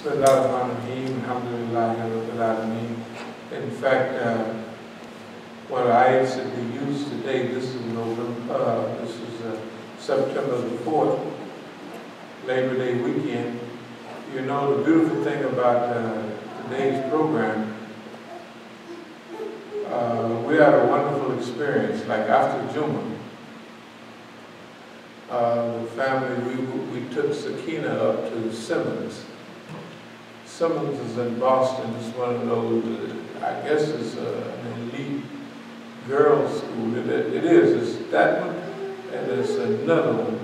Bismillahirrahmanirrahim. Alhamdulillah, Rabbil Alameen. In fact, what I should be used today, this is September the 4th, Labor Day weekend. You know, the beautiful thing about today's program, we had a wonderful experience. Like after Juma, the family, we took Sakina up to Simmons. Simmons is in Boston. It's one of those, I guess it's an elite girls' school. It is. It's that one, and there's another one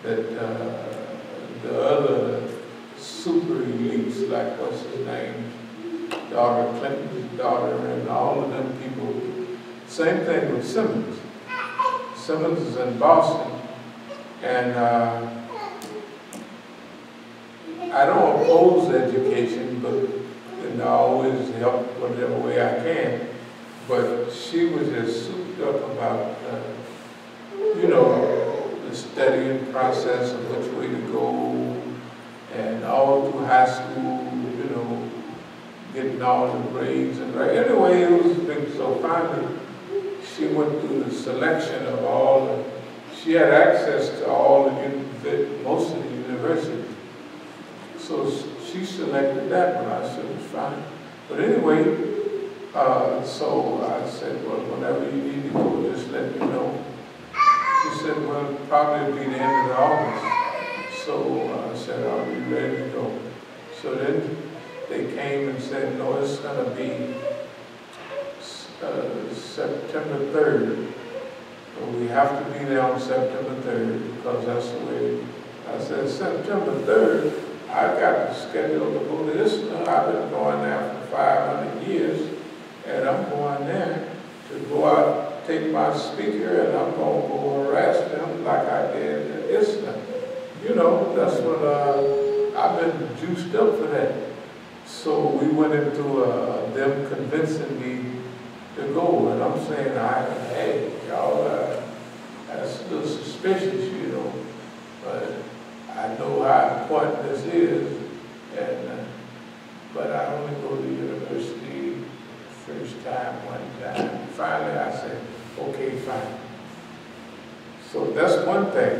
that the other super elites, like what's his name, daughter Clinton's daughter, and all of them people. Same thing with Simmons. Simmons is in Boston, and I don't oppose education, but I always help whatever way I can. But she was just souped up about, the studying process of which way to go, and all through high school, getting all the grades and right. Anyway, it was big. So finally, she went through the selection of all. She had access to all most of the universities. So she selected that one. I said, it's fine. But anyway, so I said, well, whenever you need to go, just let me know. She said, well, probably be the end of August. So I said, I'll be ready to go. So then they came and said, no, it's going to be September 3rd. So we have to be there on September 3rd because that's the way. I said, September 3rd? I got the schedule to go to this. I've been going there for 500 years, and I'm going there to go out, take my speaker, and I'm going to go harass them like I did at Islam. That's what I've been juiced up for that. So we went into them convincing me to go, and I'm saying, hey, y'all, that's a little suspicious, but I know how important this is, but I only go to university first time, one time. Finally, I said, okay, fine. So that's one thing.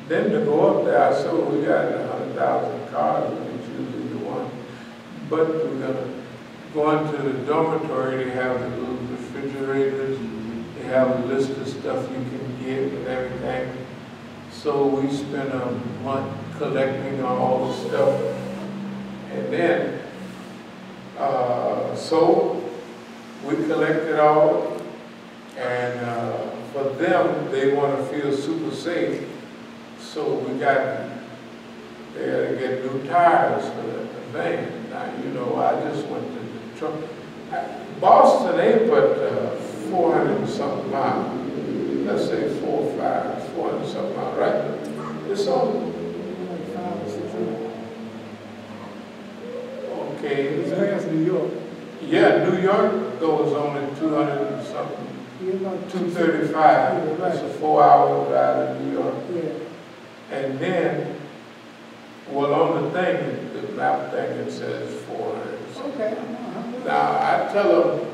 Then to go up there, I said, well, we got 100,000 cars, we can choose either one. But we're going to go into the dormitory, they have the little refrigerators, they have a list of stuff you can get and everything. So we spent a month collecting all the stuff. And then, so we collected all, and for them, they want to feel super safe. So they had to get new tires for the van. Now, I just went to the truck. Boston ain't but 400 and something miles. Let's say 400 and something miles, right? It's on. Okay. It's New York. Yeah, New York goes only 200 and something. 235. That's a 4-hour drive to New York. Yeah. And then, well, on the thing, the map thing, it says 400. Okay. Now, I tell them,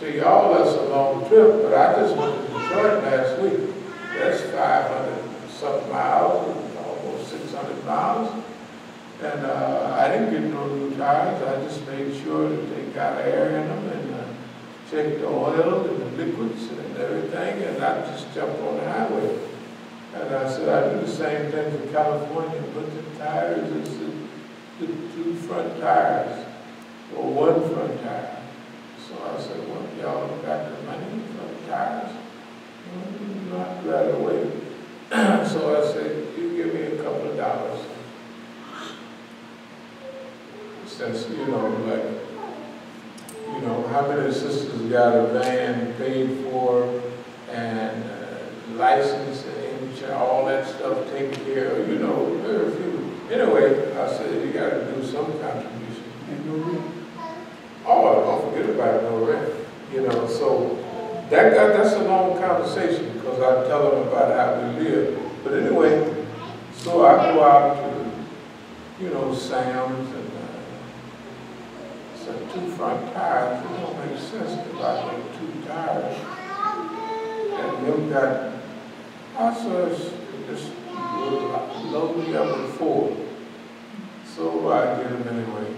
to y'all, that's a long trip, but I just went to Detroit last week. That's 500 something miles, almost 600 miles. And I didn't get no new tires. I just made sure that they got air in them and checked the oil and the liquids and everything, and I just jumped on the highway. And I said, I do the same thing for California, but the tires is the 2 front tires, or 1 front tire. So I said, well, y'all got the money for the tires? Not right away. So I said, you give me a couple of dollars. Since, how many sisters got a van paid for and license and all that stuff taken care of, very few. Anyway, I said, you got to do some contribution. And no rent. Oh, don't forget about it, no rent. So that's a long conversation because I tell them about how we live. But anyway, so I go out to Sam's and some 2 front tires. It don't make sense to buy them 2 tires. And them got, I saw just load me up with 4. So I get them anyway.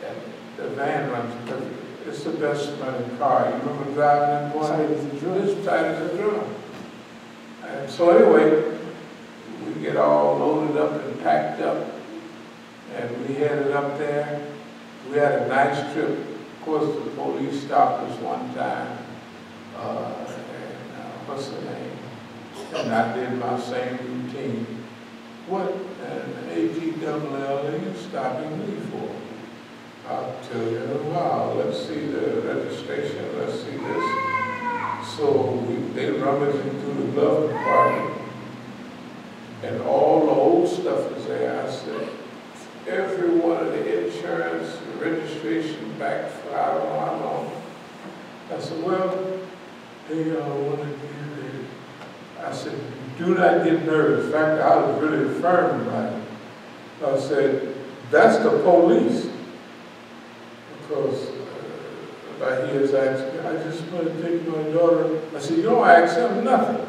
And the van runs perfect. It's the best running car. You remember driving that one? Tight as a drum. It's tight as a drum. And so anyway, we get all loaded up and packed up, and we headed up there. We had a nice trip. Of course, the police stopped us one time. What's the name? And I did my same routine. What an ATLL are you stopping me for? I'll tell you in a while. Let's see the registration. Let's see this. So they rummaging through the glove compartment, and all the old stuff is there. I said, every one of the insurance, the registration back for I don't know how long. I said, well, they want to give it. I said, do not get nervous. In fact, I was really firm about it. I said, that's the police. Because about he is asking, I just want to take my daughter. I said, you don't ask him nothing.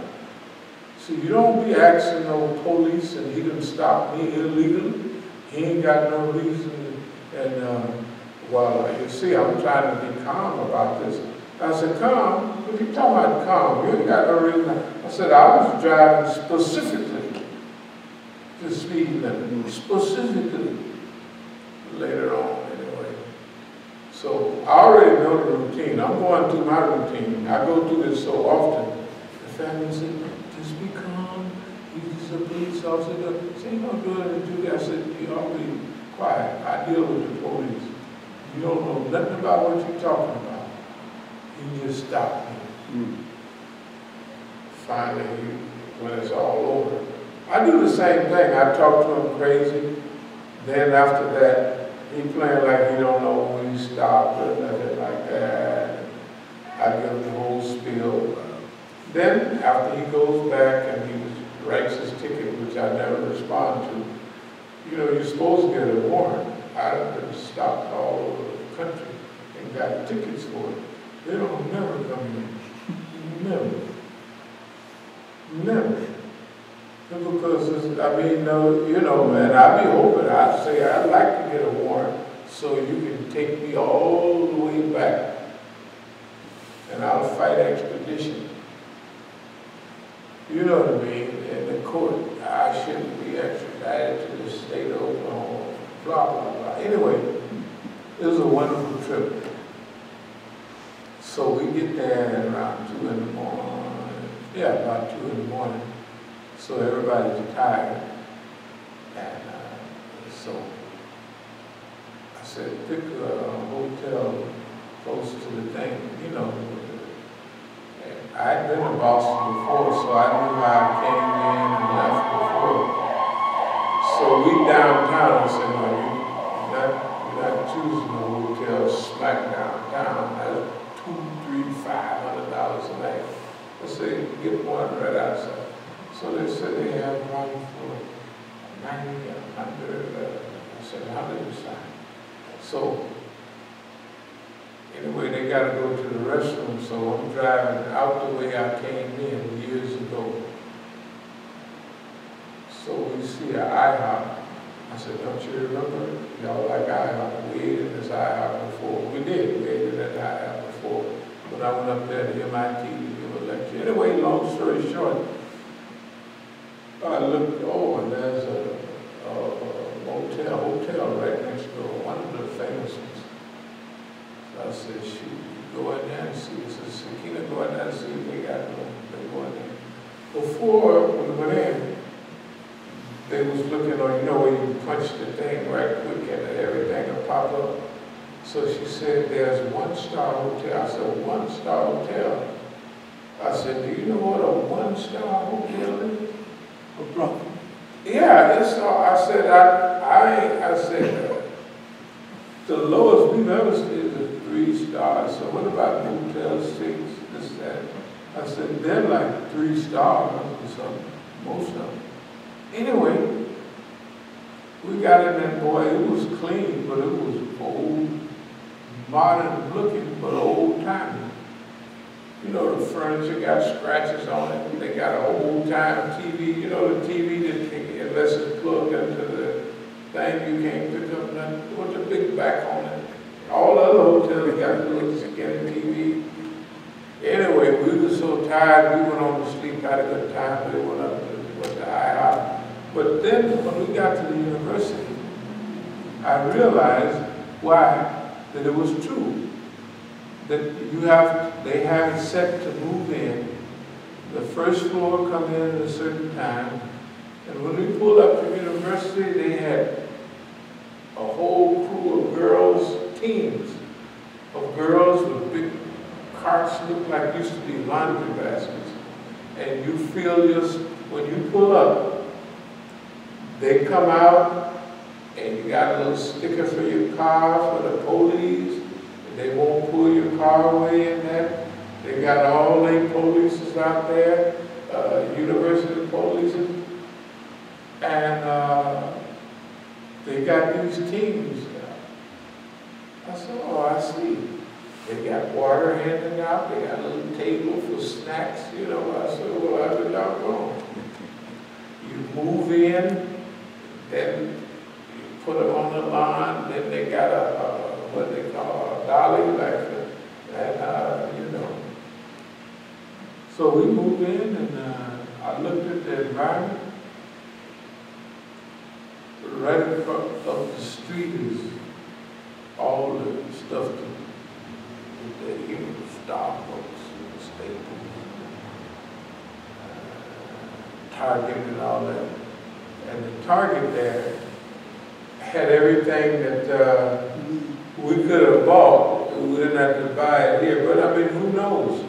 So you don't be asking no police and he didn't stop me illegally. He ain't got no reason. And well, you see, I'm trying to be calm about this. I said, calm? What are you talking about calm? You ain't got no reason. I said, I was driving specifically the speed limit, specifically later on. So I already know the routine. I'm going through my routine. I go through this so often. The family said, just be calm. He's a police officer. Say, you don't do it and do that. I said, you all be quiet. I deal with the police. You don't know nothing about what you're talking about. He just stopped me. Finally, when it's all over. I do the same thing. I talk to him crazy. Then after that, he playing like he don't know when he stopped or nothing like that. I give him the whole spiel. Then after he goes back and he writes his ticket, which I never respond to, you're supposed to get a warrant. I've been stopped all over the country and got tickets for it. They don't never come in. Never. Never. Because, man, I'd be hoping, I'd say I'd like to get a warrant so you can take me all the way back and I'll fight extradition. You know what I mean? In the court, I shouldn't be extradited to the state of Oklahoma, blah, blah, blah. Anyway, it was a wonderful trip. So we get there around 2 in the morning. Yeah, about 2 in the morning. So everybody's tired, and so I said, pick a hotel close to the thing, And I had been to Boston before, so I knew how I came in and left before. So we downtown. I said, no, you're not choosing a hotel smack downtown. That's $200, $300, $500 a night. I said, get one right outside. So they said they have one for 90, 100, I said 100 is fine. So anyway, they got to go to the restroom, so I'm driving out the way I came in years ago. So we see an IHOP. I said, don't you remember? Y'all like IHOP. We ate in this IHOP before. We did. We ate at that IHOP before. When I went up there to MIT to give a lecture. Anyway, long story short, I looked, and there's a hotel right next door, one of the famous ones. So I said, shoot, go in there and see. I said, Sakina, go in there and see if they got one. They go in there. Before we went in, they was looking on, where you punch the thing right quick and everything will pop up. So she said, there's 1-star hotel. I said, 1-star hotel? I said, do you know what a 1-star hotel is? Yeah, I said, I said, the lowest we've ever stayed is 3 stars. So what about Motel 6, this, that? I said, they're like 3 stars or something, most of them. Anyway, We got in there, boy, it was clean, but it was old, modern looking, but old timey. You know, the furniture got scratches on it. They got an old time TV. You know, the TV that can, unless it's plugged into the thing, you can't pick up nothing with the big back on it. All the other hotels got a little skinny TV. Anyway, we were so tired, we went on to sleep, had a good time. We went up to the IHOP. But then when we got to the university, I realized why, that it was true. That they have it set to move in. The first floor come in at a certain time. And when we pulled up to university, they had a whole crew of girls, teams of girls with big carts, looked like used to be laundry baskets. And you feel just, when you pull up, they come out and you got a little sticker for your car for the police. They won't pull your car away in that. They got all their polices out there, university polices. And they got these teams. I said, oh, I see. They got water handing out. They got a little table for snacks. You know, I said, well, I did not wrong. You move in, then you put them on the lawn, then they got what they call a dolly, you know. So we moved in, and I looked at the environment. Right in front of the street is all the stuff that you know, Starbucks, Staples, Target, and all that. And the Target there had everything that we could have bought. We didn't have to buy it here, but I mean, who knows?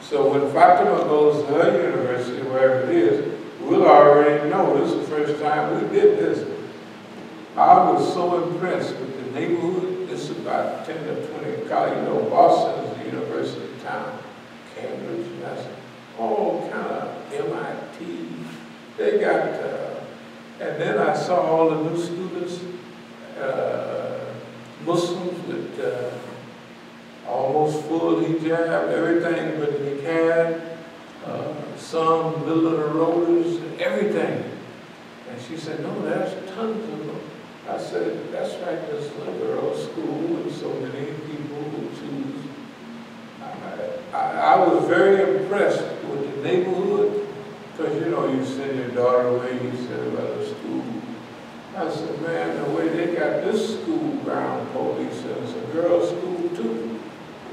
So when Fatima goes to her university, wherever it is, we'll already know this is the first time we did this. I was so impressed with the neighborhood. This is about 10 to 20 college. You know, Boston is a university town, Cambridge, Mass, all kind of MIT. They got, and then I saw all the new students, Muslims with almost full hijab, everything but niqab, some middle of the roaders, everything. And she said, no, there's tons of them. I said, that's right, this little girl's school and so many people who choose. I was very impressed with the neighborhood, because you know, you send your daughter away, you send her to school. I said, man, the way they got this school ground police, and it's a girls' school too.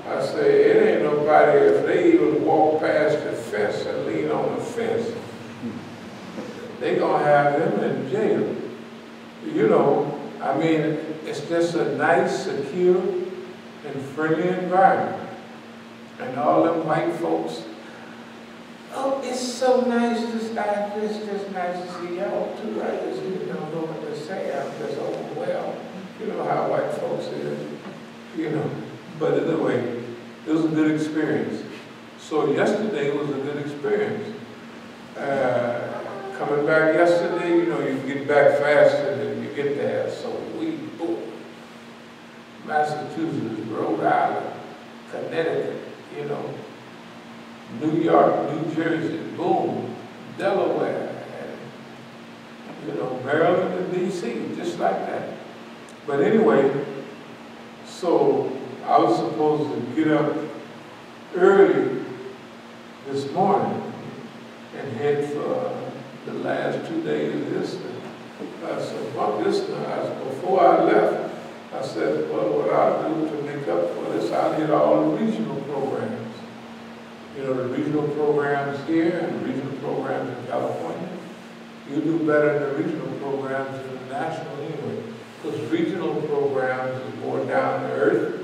I say, it ain't nobody, if they even walk past the fence and lean on the fence, they gonna have them in jail. You know, I mean, it's just a nice, secure, and friendly environment. And all them white folks, oh, it's so nice to start this, just nice to see y'all too. I just don't know what to say. I'm just overwhelmed. You know how white folks is, you know. But anyway, it was a good experience. So yesterday was a good experience. Coming back yesterday, you know, you get back faster than you get there. So we, boom, Massachusetts, Rhode Island, Connecticut, you know, New York, New Jersey, boom, Delaware, and, you know, Maryland and DC, just like that. But anyway, so I was supposed to get up early this morning and head for the last 2 days of this. I said, well, before I left, I said, well, what I'll do to make up for this, I'll hit all the regional programs. You know, the regional programs here and the regional programs in California. You do better in the regional programs than the national anyway. Because regional programs is more down to earth,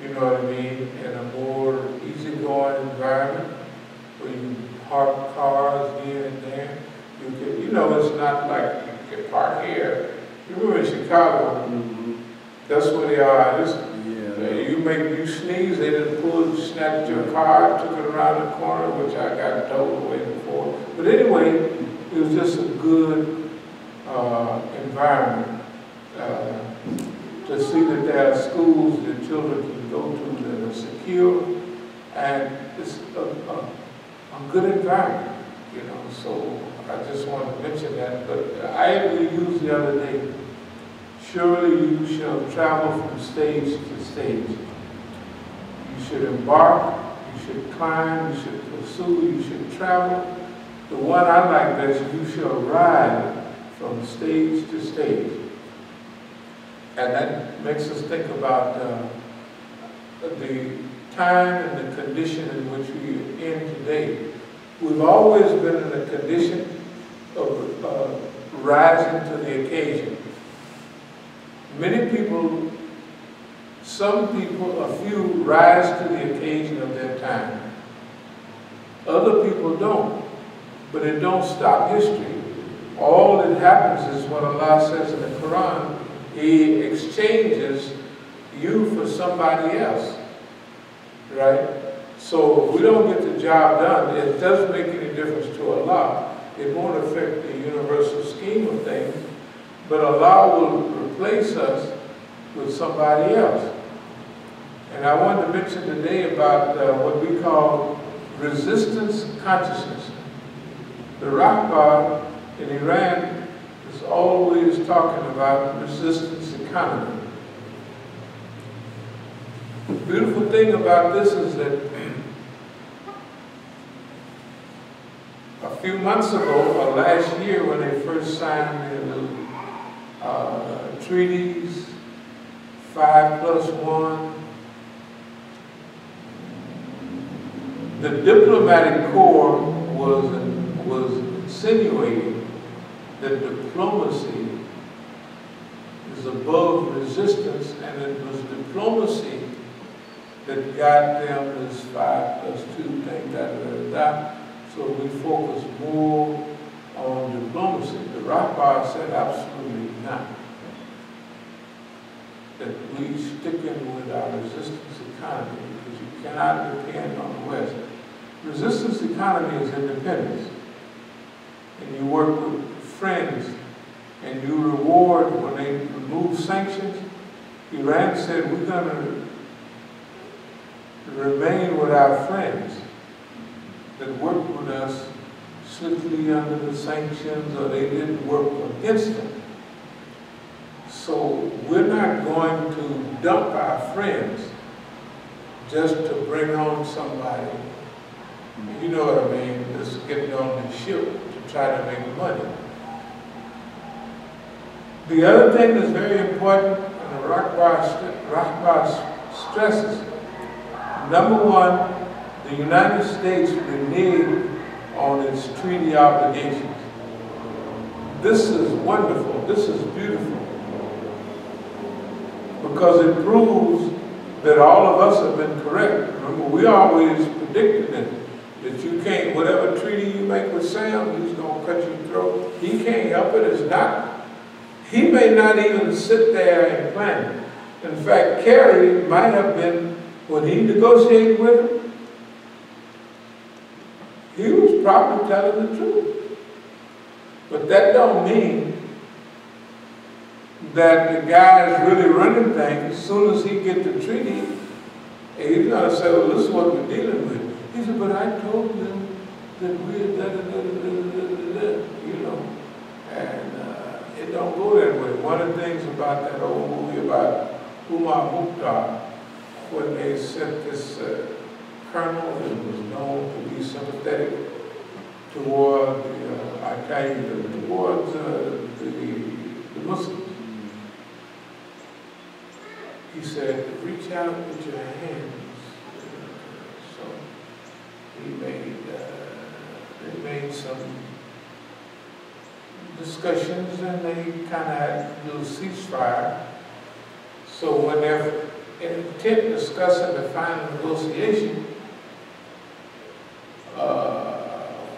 you know what I mean, in a more easygoing environment where you park cars here and there. You can, you know, it's not like you can park here. You remember in Chicago, that's where they are. You sneeze, they just pulled, snatched your car, took it around the corner, which I got towed away before. But anyway, it was just a good environment, to see that there are schools that children can go to that are secure, and it's a good environment, you know. So I just wanted to mention that. But I used the other day, surely you shall travel from stage to stage. You should embark, you should climb, you should pursue, you should travel. The one I like best, you shall ride from stage to stage. And that makes us think about the time and the condition in which we are in today. We've always been in a condition of rising to the occasion. Many people, some people, a few rise to the occasion of their time. Other people don't, but it don't stop history. All that happens is what Allah says in the Quran, He exchanges you for somebody else, right? So if we don't get the job done, it doesn't make any difference to Allah. It won't affect the universal scheme of things, but Allah will replace us with somebody else. And I wanted to mention today about what we call resistance consciousness. The Rahbar in Iran is always talking about resistance economy. The beautiful thing about this is that a few months ago, or last year, when they first signed the treaties, 5+1, the diplomatic corps was insinuating that diplomacy is above resistance, and it was diplomacy that got them this 5+2 thing, So we focus more on diplomacy. The Rahbar said absolutely not. That we stick in with our resistance economy, because you cannot depend on the West. Resistance economy is independence. And you work with friends, and you reward when they remove sanctions. Iran said, we're going to remain with our friends that worked with us swiftly under the sanctions, or they didn't work against them. So we're not going to dump our friends just to bring on somebody. You know what I mean? Just getting on the ship to try to make money. The other thing that's very important, and the Rahbar stresses, number one, the United States reneged on its treaty obligations. This is wonderful. This is beautiful. Because it proves that all of us have been correct. Remember, we always predicted that you can't, whatever treaty you make with Sam, he's going to cut your throat. He can't help it. It's not. He may not even sit there and plan it. In fact, Kerry might have been, when he negotiated with him, he was probably telling the truth. But that don't mean that the guy is really running things. As soon as he gets the treaty, he's going to say, well, this is what we're dealing with. He said, but I told them that we're da-da-da-da-da-da-da-da, you know. And it don't go that way. One of the things about that old movie about Musa, when they sent this colonel that was known to be sympathetic toward the Al-Qaeda, towards the Muslims. He said, reach out with your hands. So they made some discussions, and they kind of had a little ceasefire. So when they're intent discussing the final negotiation,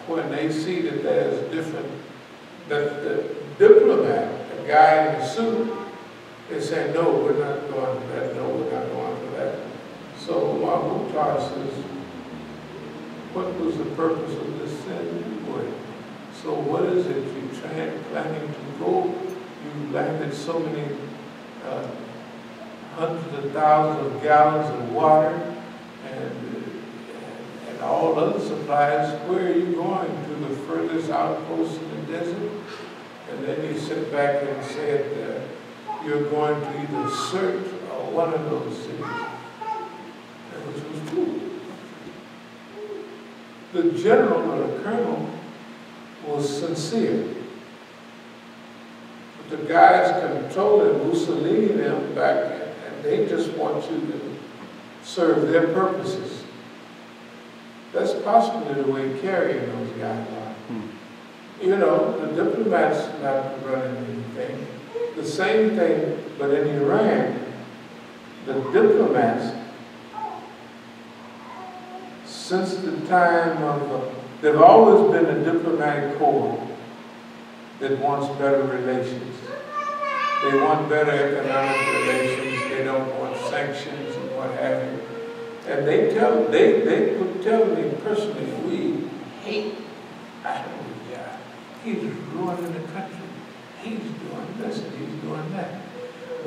when they see that there's different, that the diplomat, the guy in the suit, they say, no, we're not going to that, no, we're not going to that. So Mukhtar says, what was the purpose of this anyway? So what is it you're planning to go you landed so many hundreds of thousands of gallons of water and all other supplies. Where are you going? To the furthest outpost in the desert? And then you sit back and said you're going to either search or one of those cities. And which was true. The general or the colonel was sincere. But the guys controlling Musa, leading them back in, and they just want you to serve their purposes. That's possibly the way carrying those guys are. You know, the diplomats not running anything. The same thing, but in Iran, the diplomats, since the time of, they've always been a diplomatic corps that wants better relations. They want better economic relations. They don't want sanctions and what have you. And they would tell me personally, we hate Ahmadiyya. He's ruining the country. He's doing this and he's doing that.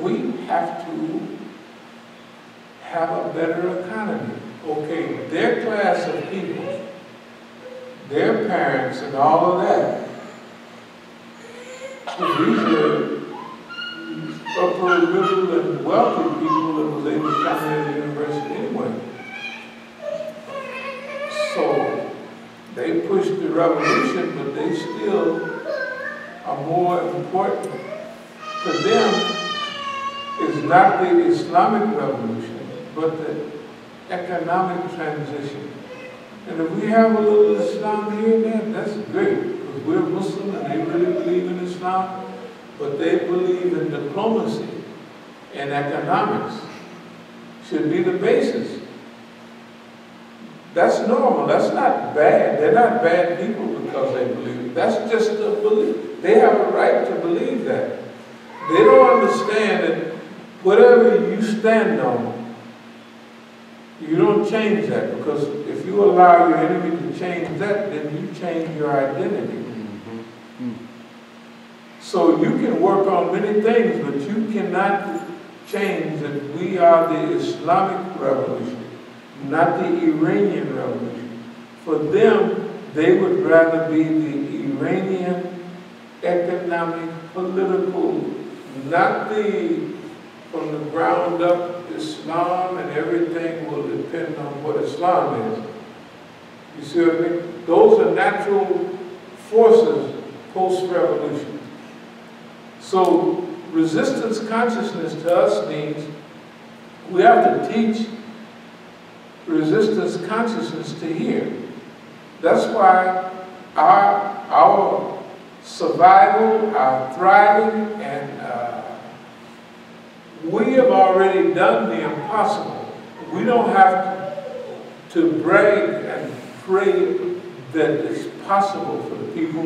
We have to have a better economy. Okay, their class of people, their parents and all of that, these are upper middle and wealthy people that was able to come into the university anyway. So they pushed the revolution, but they still are more important to them is not the Islamic revolution, but the economic transition. And if we have a little Islam here and there, that's great, because we're Muslim and they really believe in Islam, but they believe in diplomacy and economics should be the basis. That's normal. That's not bad. They're not bad people because they believe it. That's just a belief. They have a right to believe that. They don't understand that whatever you stand on, you don't change that, because if you allow your enemy to change that, then you change your identity. So you can work on many things, but you cannot change that we are the Islamic revolution, not the Iranian revolution. For them, they would rather be the Iranian economic, political, not the from the ground up Islam, and everything will depend on what Islam is. You see what I mean? Those are natural forces post-revolution. So resistance consciousness to us means we have to teach resistance consciousness to here. That's why our survival, our thriving, and we have already done the impossible. We don't have to brag and pray that it's possible for the people.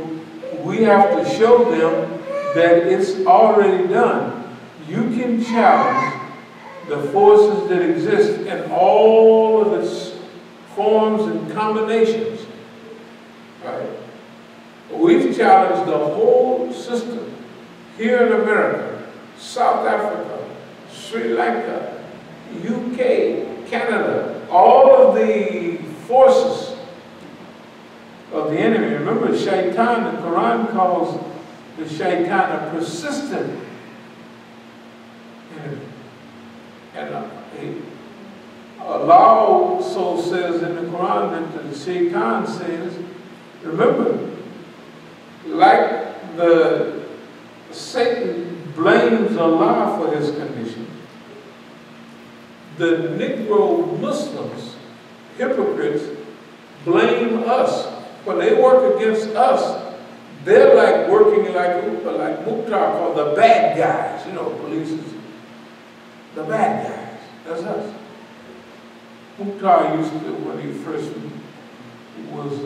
We have to show them that it's already done. You can challenge the forces that exist in all of its forms and combinations. Right? We've challenged the whole system here in America, South Africa, Sri Lanka, UK, Canada, all of the forces of the enemy. Remember, shaitan, the Quran calls the shaitan a persistent enemy. And Allah also says in the Quran that the shaitan says, remember, like the Satan blames Allah for his condition, the Negro Muslims, hypocrites, blame us. When they work against us, they're like working like Mukhtar called the bad guys. You know, police is the bad guys. That's us. Mukhtar used to, when he first was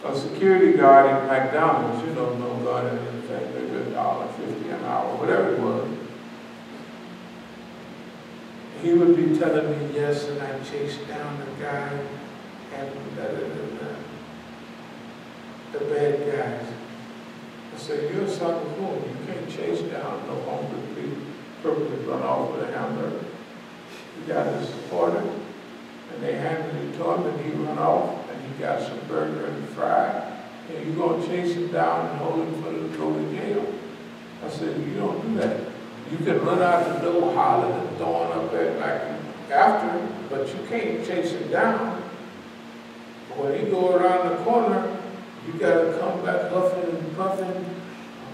a security guard at McDonald's, you know, no guard at anything, maybe $1.50 an hour, whatever it was. He would be telling me, yes, and I chased down the guy and the bad guys. said, you're a Sabiqun. You can't chase down no hungry people, purposely run off with a hamburger. He got his order, and they handed it to him, and he run off, and he got some burger and fry. And you gonna chase him down and hold him for the go to jail? I said, you don't do that. You can run out the door hollering and throwing up at like after him, but you can't chase him down. When he go around the corner, you gotta come back huffing and puffing.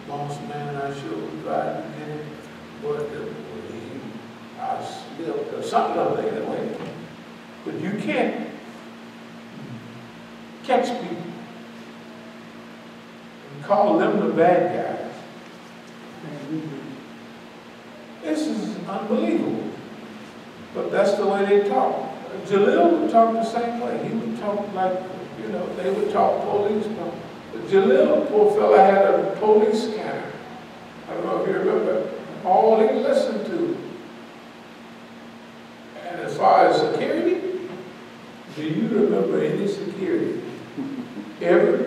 Boss man, I sure was glad to get it, but I slipped or something like that anyway. But you can't catch people and call them the bad guys. This is unbelievable. But that's the way they talk. Jalil would talk the same way. He would talk like, you know, they would talk police. But Jalil, poor fella, had a police scanner. I don't know if you remember. All he listened to. And as far as security, do you remember any security? Ever?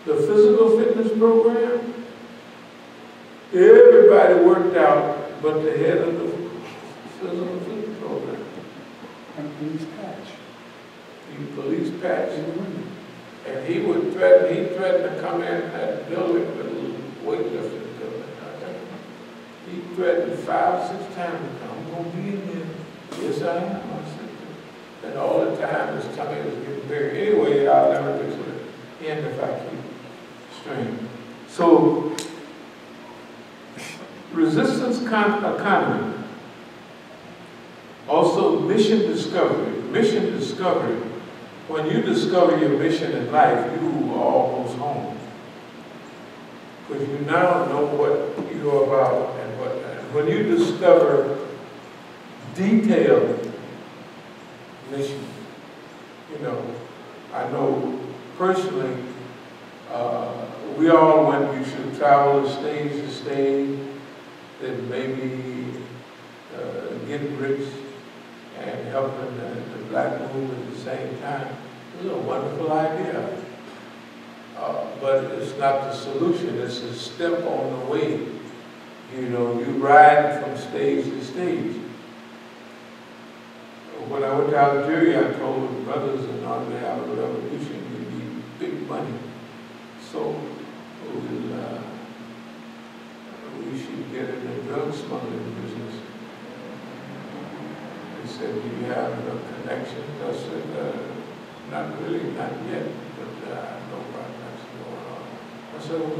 The physical fitness program? Everybody worked out but the head of the physical fitness program. And police patch. He police patch. And he would threaten, he threatened to come in that building, the weightlifting building. He threatened 5 or 6 times to come. I'm going to be in there. Yes, I am. I said, and all the time his tummy was getting bigger. Anyway, I'll never get to the end if I keep straight. So, resistance economy. Also, mission discovery. Mission discovery. When you discover your mission in life, you are almost home. Because you now know what you're about and what. And when you discover detailed mission, you know, I know personally, we all, when you should travel stage to stage, then maybe get rich and helping the black movement at the same time. It was a wonderful idea. But it's not the solution, it's a step on the way. You know, you ride from stage to stage. When I went to Algeria, I told the brothers in order to have a revolution, you need big money. So we should get in the drug smuggling business. They said, do you have a connection? I said, not really, not yet, but I know about that's going on. I said, well,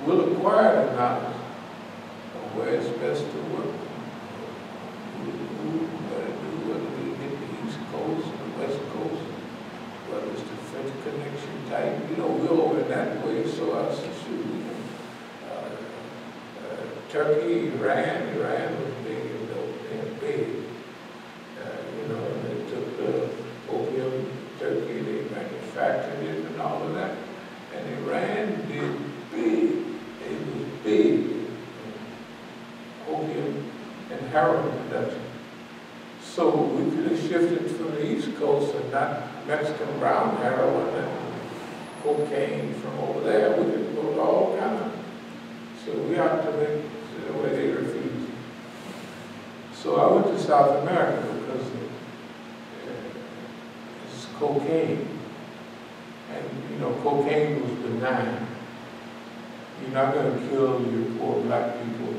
we'll acquire the knowledge of where it's best to work. Whether we get the East Coast or the West Coast, whether it's the French connection type, you know, we're over that way, so I said, shoot, Turkey, Iran was big and they're big. You know, they took the opium, Turkey, they manufactured it and all of that. And Iran did big, it was big, opium and heroin production. So we could have shifted from the East Coast and not Mexican brown heroin and cocaine from over there. We could go to all kinds of. So we have to make the way they refuse. So I went to South America because it's cocaine. And you know, cocaine was benign. You're not going to kill your poor black people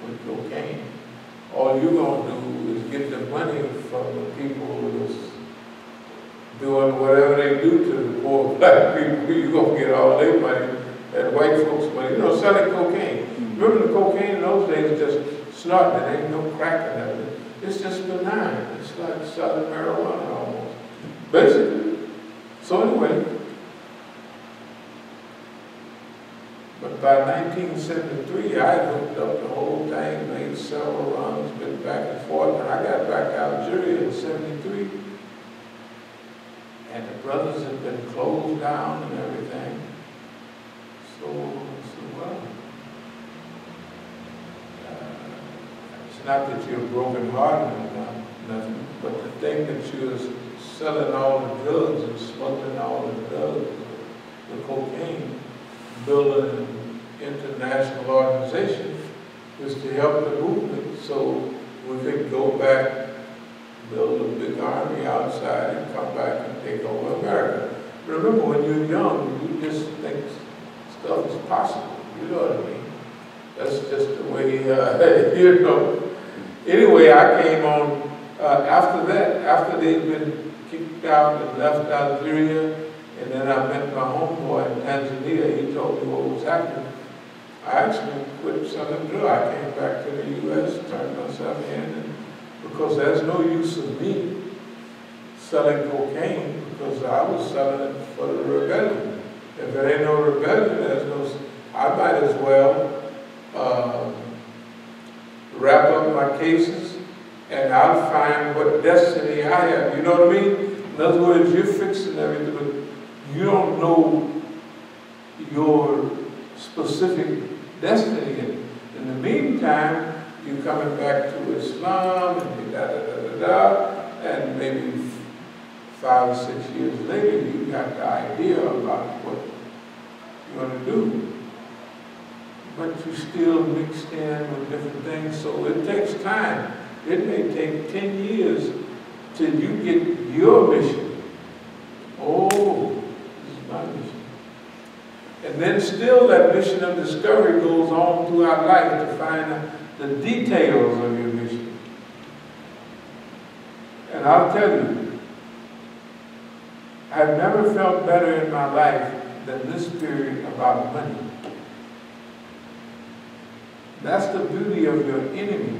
with cocaine. All you're going to do is get the money from the people who's doing whatever they do to the poor black people. You're going to get all their money and white folks' money. You know, selling cocaine. Remember the cocaine in those days just snorting. There ain't no crack in it. It's just benign. It's like selling marijuana almost. Basically. So anyway, but by 1973, I hooked up the whole thing, made several runs, been back and forth, and I got back to Algeria in 73. And the brothers had been closed down and everything. So I said, well, it's not that you're broken-hearted or nothing, but the thing that you're selling all the drugs and smuggling all the drugs, the cocaine, build an international organization was to help the movement so we could go back, build a big army outside and come back and take over America. Remember, when you're young, you just think stuff is possible. You know what I mean? That's just the way, you know. Anyway, I came on, after that, after they'd been kicked out and left Algeria, and then I met my homeboy in Tanzania. He told me what was happening. I actually quit selling drugs. I came back to the U.S., turned myself in, and because there's no use of me selling cocaine, because I was selling it for the rebellion. If there ain't no rebellion, there's no, I might as well wrap up my cases and I'll find what destiny I have. You know what I mean? In other words, you're fixing everything, but you don't know your specific destiny. In the meantime, you're coming back to Islam and you and maybe 5 or 6 years later, you got the idea about what you're going to do. But you still mixed in with different things, so it takes time. It may take 10 years till you get your mission. Oh, this is my mission. And then still that mission of discovery goes on throughout life to find the details of your mission. And I'll tell you, I've never felt better in my life than this period about money. That's the beauty of your enemy,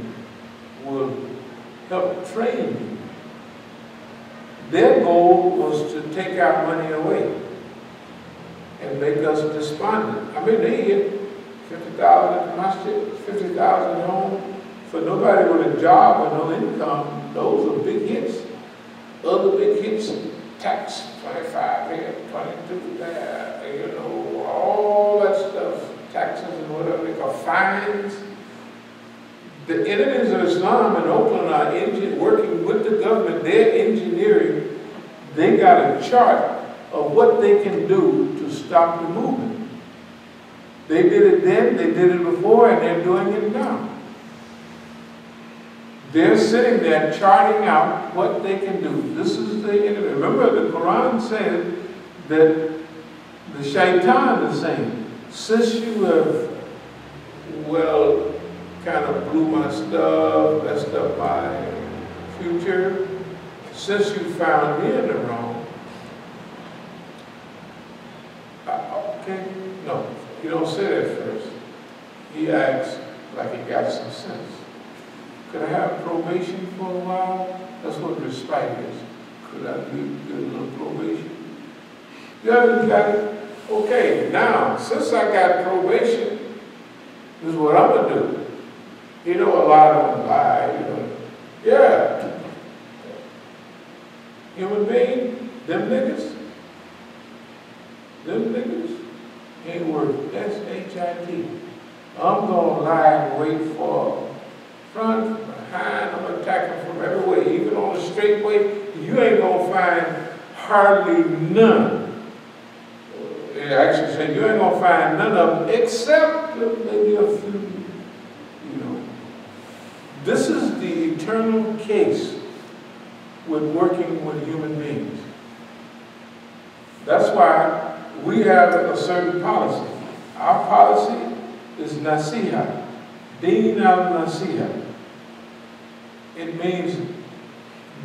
will help train you. Their goal was to take our money away and make us despondent. I mean, they hit 50,000 at the Masjid, 50,000 at home. For nobody with a job or no income, those are big hits. Other big hits, tax, 25 here, 22 there, you know, all that stuff, taxes and whatever they call fines. The enemies of Islam in Oakland are working with the government. They're engineering. They got a chart of what they can do to stop the movement. They did it then, they did it before, and they're doing it now. They're sitting there charting out what they can do. This is the enemy. Remember, the Quran says that the shaitan is saying, since you have, well, kind of blew my stuff, messed up my future, since you found me in the wrong, okay, no, you don't say that first. He acts like he got some sense. Could I have probation for a while? That's what respite is. Could I get a little probation? Yeah, you got it. Okay, now, since I got probation, this is what I'm going to do. You know, a lot of them lie, you know. Yeah. Human being, them niggas ain't worth S-H-I-T. I'm going to lie and wait for front, behind, I'm going to attack them from every way. Even on the straight way, you ain't going to find hardly none. It actually said you ain't going to find none of them except maybe a few. This is the eternal case with working with human beings. That's why we have a certain policy. Our policy is nasiha, deen al-nasiha. It means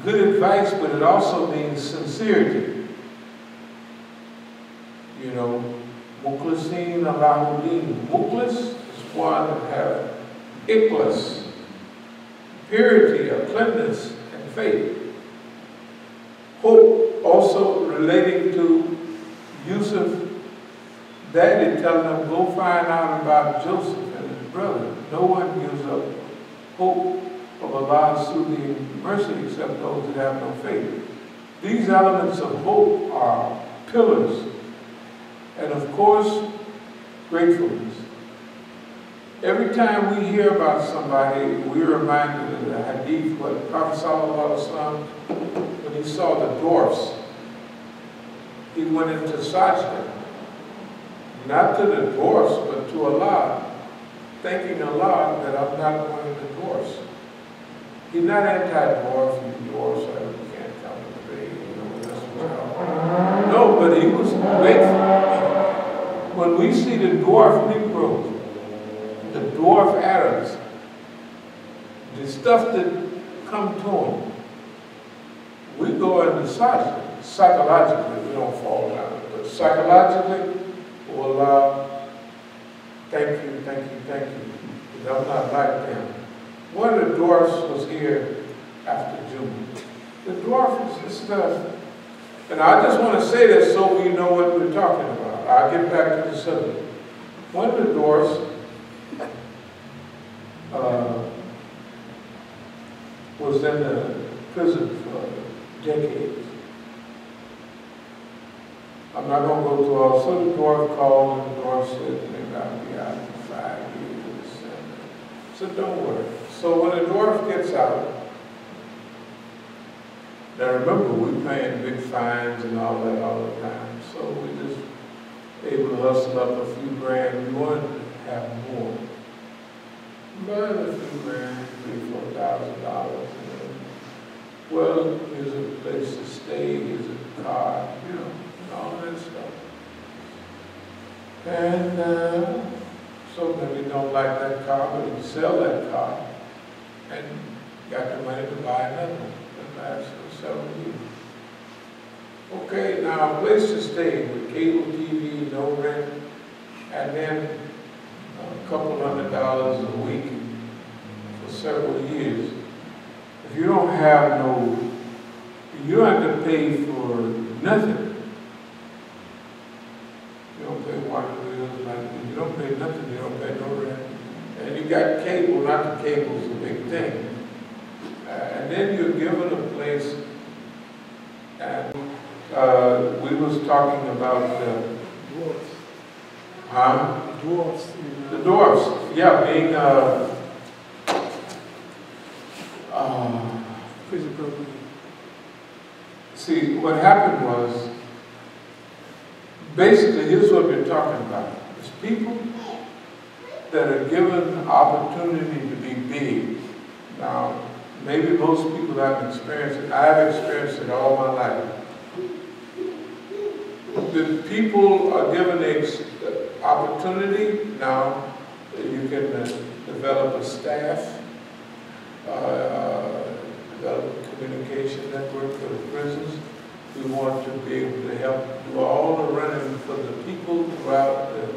good advice, but it also means sincerity. You know, mukhlisin Allahudeen. Mukhlis is one that has ikhlas, purity or cleanness and faith. Hope, also relating to Yusuf, Daddy telling him, go find out about Joseph and his brother. No one gives up hope of Allah's soothing mercy except those that have no faith. These elements of hope are pillars. And of course, gratefulness. Every time we hear about somebody, we're reminded of the hadith, what the Prophet ﷺ, when he saw the dwarfs, he went into sajda. not to the dwarfs, but to Allah, thanking Allah that I'm not one of the dwarfs. He's not anti-dwarf, you dwarfs, you can't come to pray, that's what no, but he was grateful. When we see the dwarf Negroes, the dwarf Arabs, the stuff that come to them, we go into psychologically, we don't fall down, but psychologically, oh Allah, thank you, thank you, thank you, because I'm not like them. One of the dwarfs was here after June. The dwarf is stuff. And I just want to say this so we know what we're talking about. I'll get back to the subject. One of the dwarfs was in the prison for decades. I'm not going to go through all. So the dwarf called and the dwarf said, maybe I'll be out in 5 years. So don't worry. So when the dwarf gets out, now remember, we're paying big fines and all that all the time. So we just able to hustle up a few grand. We wanted to have more. But a few grand, $3,000, $4,000. Well, here's a place to stay, here's a car, all that stuff. And so maybe you don't like that car, but you sell that car and got the money to buy another one. That lasts for several years. Okay, now a place to stay with cable TV, no rent, and then a couple $100 a week for several years. If you don't have you don't have to pay for nothing. You don't pay water bills, nothing. You don't pay nothing, you don't pay no rent. And you got cable, not the cable's a big thing. And then you're given a place, and we was talking about the Dwarfs. Huh? Dwarfs. The dwarfs, yeah, being Prison program. see, what happened was, basically, here's what we're talking about. It's people that are given opportunity to be big. Now, maybe most people haven't experienced it. I've experienced it all my life. The people are given the opportunity. Now, you can develop a staff, develop a communication network for the prisons. We want to be able to help do all the running for the people throughout the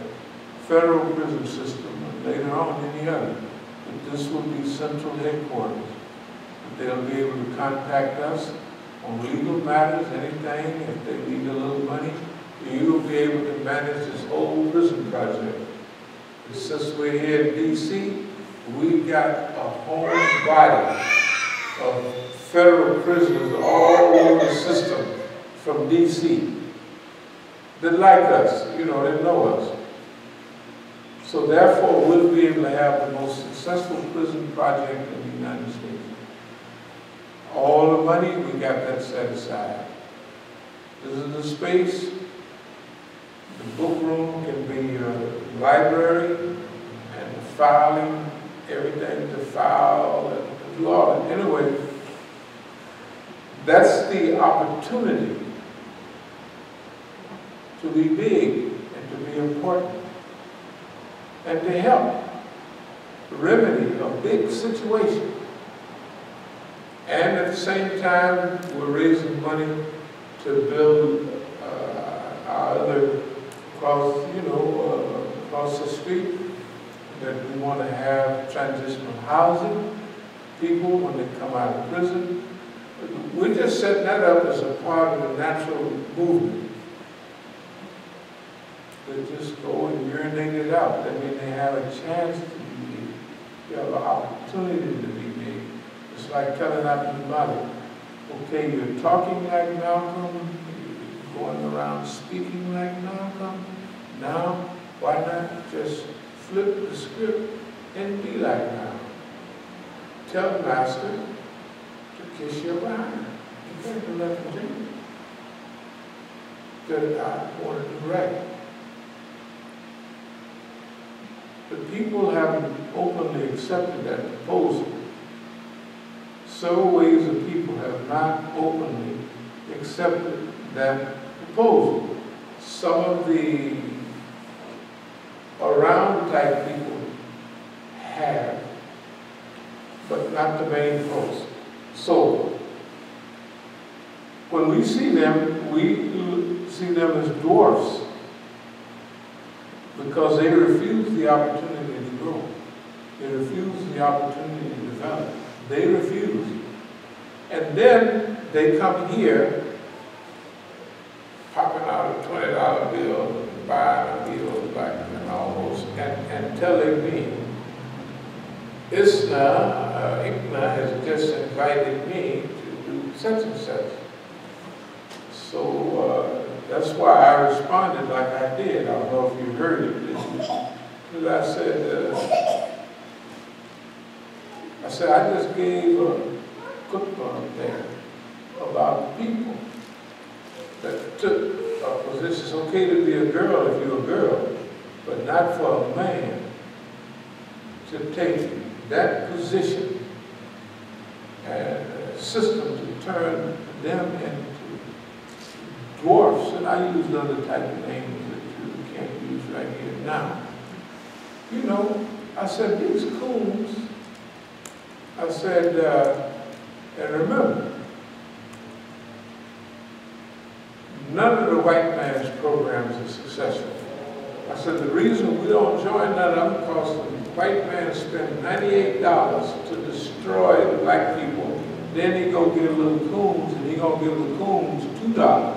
federal prison system and later on any other. But this will be central headquarters. They'll be able to contact us on legal matters, anything, if they need a little money. You'll be able to manage this whole prison project. And since we're here in D.C., we've got a whole body of federal prisoners all over the system from D.C. that like us, they know us. So therefore, we'll be able to have the most successful prison project in the United States. All the money, we got that set aside. This is the space. The book room can be a library, and the filing, everything to file, and do all that. Anyway, that's the opportunity to be big and to be important and to help remedy a big situation. And at the same time, we're raising money to build our other across the street, that we want to have transitional housing, people when they come out of prison. We're just setting that up as a part of the natural movement. They just go and urinate it out. That means they have a chance to be made. You have an opportunity to be made. It's like telling everybody, okay, you're talking like Malcolm, you're going around speaking like Malcolm. Now, why not just flip the script and be like Malcolm? Tell the master to kiss your behind. You can't do nothing to you. That I want to do right. the people haven't openly accepted that proposal. Several waves of people have not openly accepted that proposal. Some of the around type people have, but not the main folks. So, when we see them, we see them as dwarfs because they refuse the opportunity to grow. They refuse the opportunity to develop. They refuse. And then they come here, popping out a $20 bill, buying a bill back and almost, and telling me, Ikna has just invited me to do such and such. So that's why I responded like I did. I don't know if you heard it. Because I said, I just gave a cookbook there about people that took a position. It's okay to be a girl if you're a girl, but not for a man to take that position and a system to turn them into dwarfs. And I used other type of names that you can't use right here now. You know, I said, these coons, I said, and remember, none of the white man's programs are successful. I said, the reason we don't join none of them because the white man spent $98 to destroy the black people. Then he go give little coons, and he gonna give the coons $2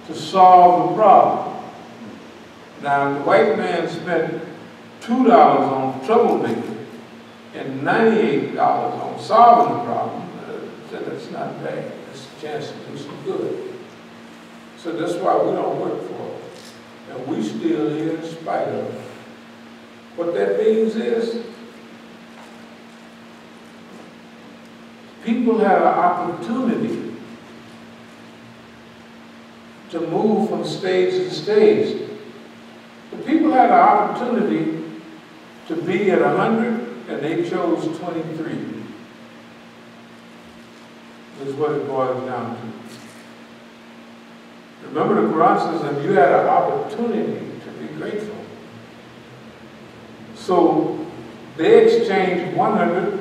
to solve the problem. Now, the white man spent $2 on troublemaking and $98 on solving the problem. Said that's not bad. It's a chance to do some good. So that's why we don't work for it. And we still here in spite of it. What that means is, people have an opportunity to move from stage to stage. The people had an opportunity to be at 100, and they chose 23. Is what it boils down to. Remember, the Quran says that you had an opportunity to be grateful. So they exchanged 100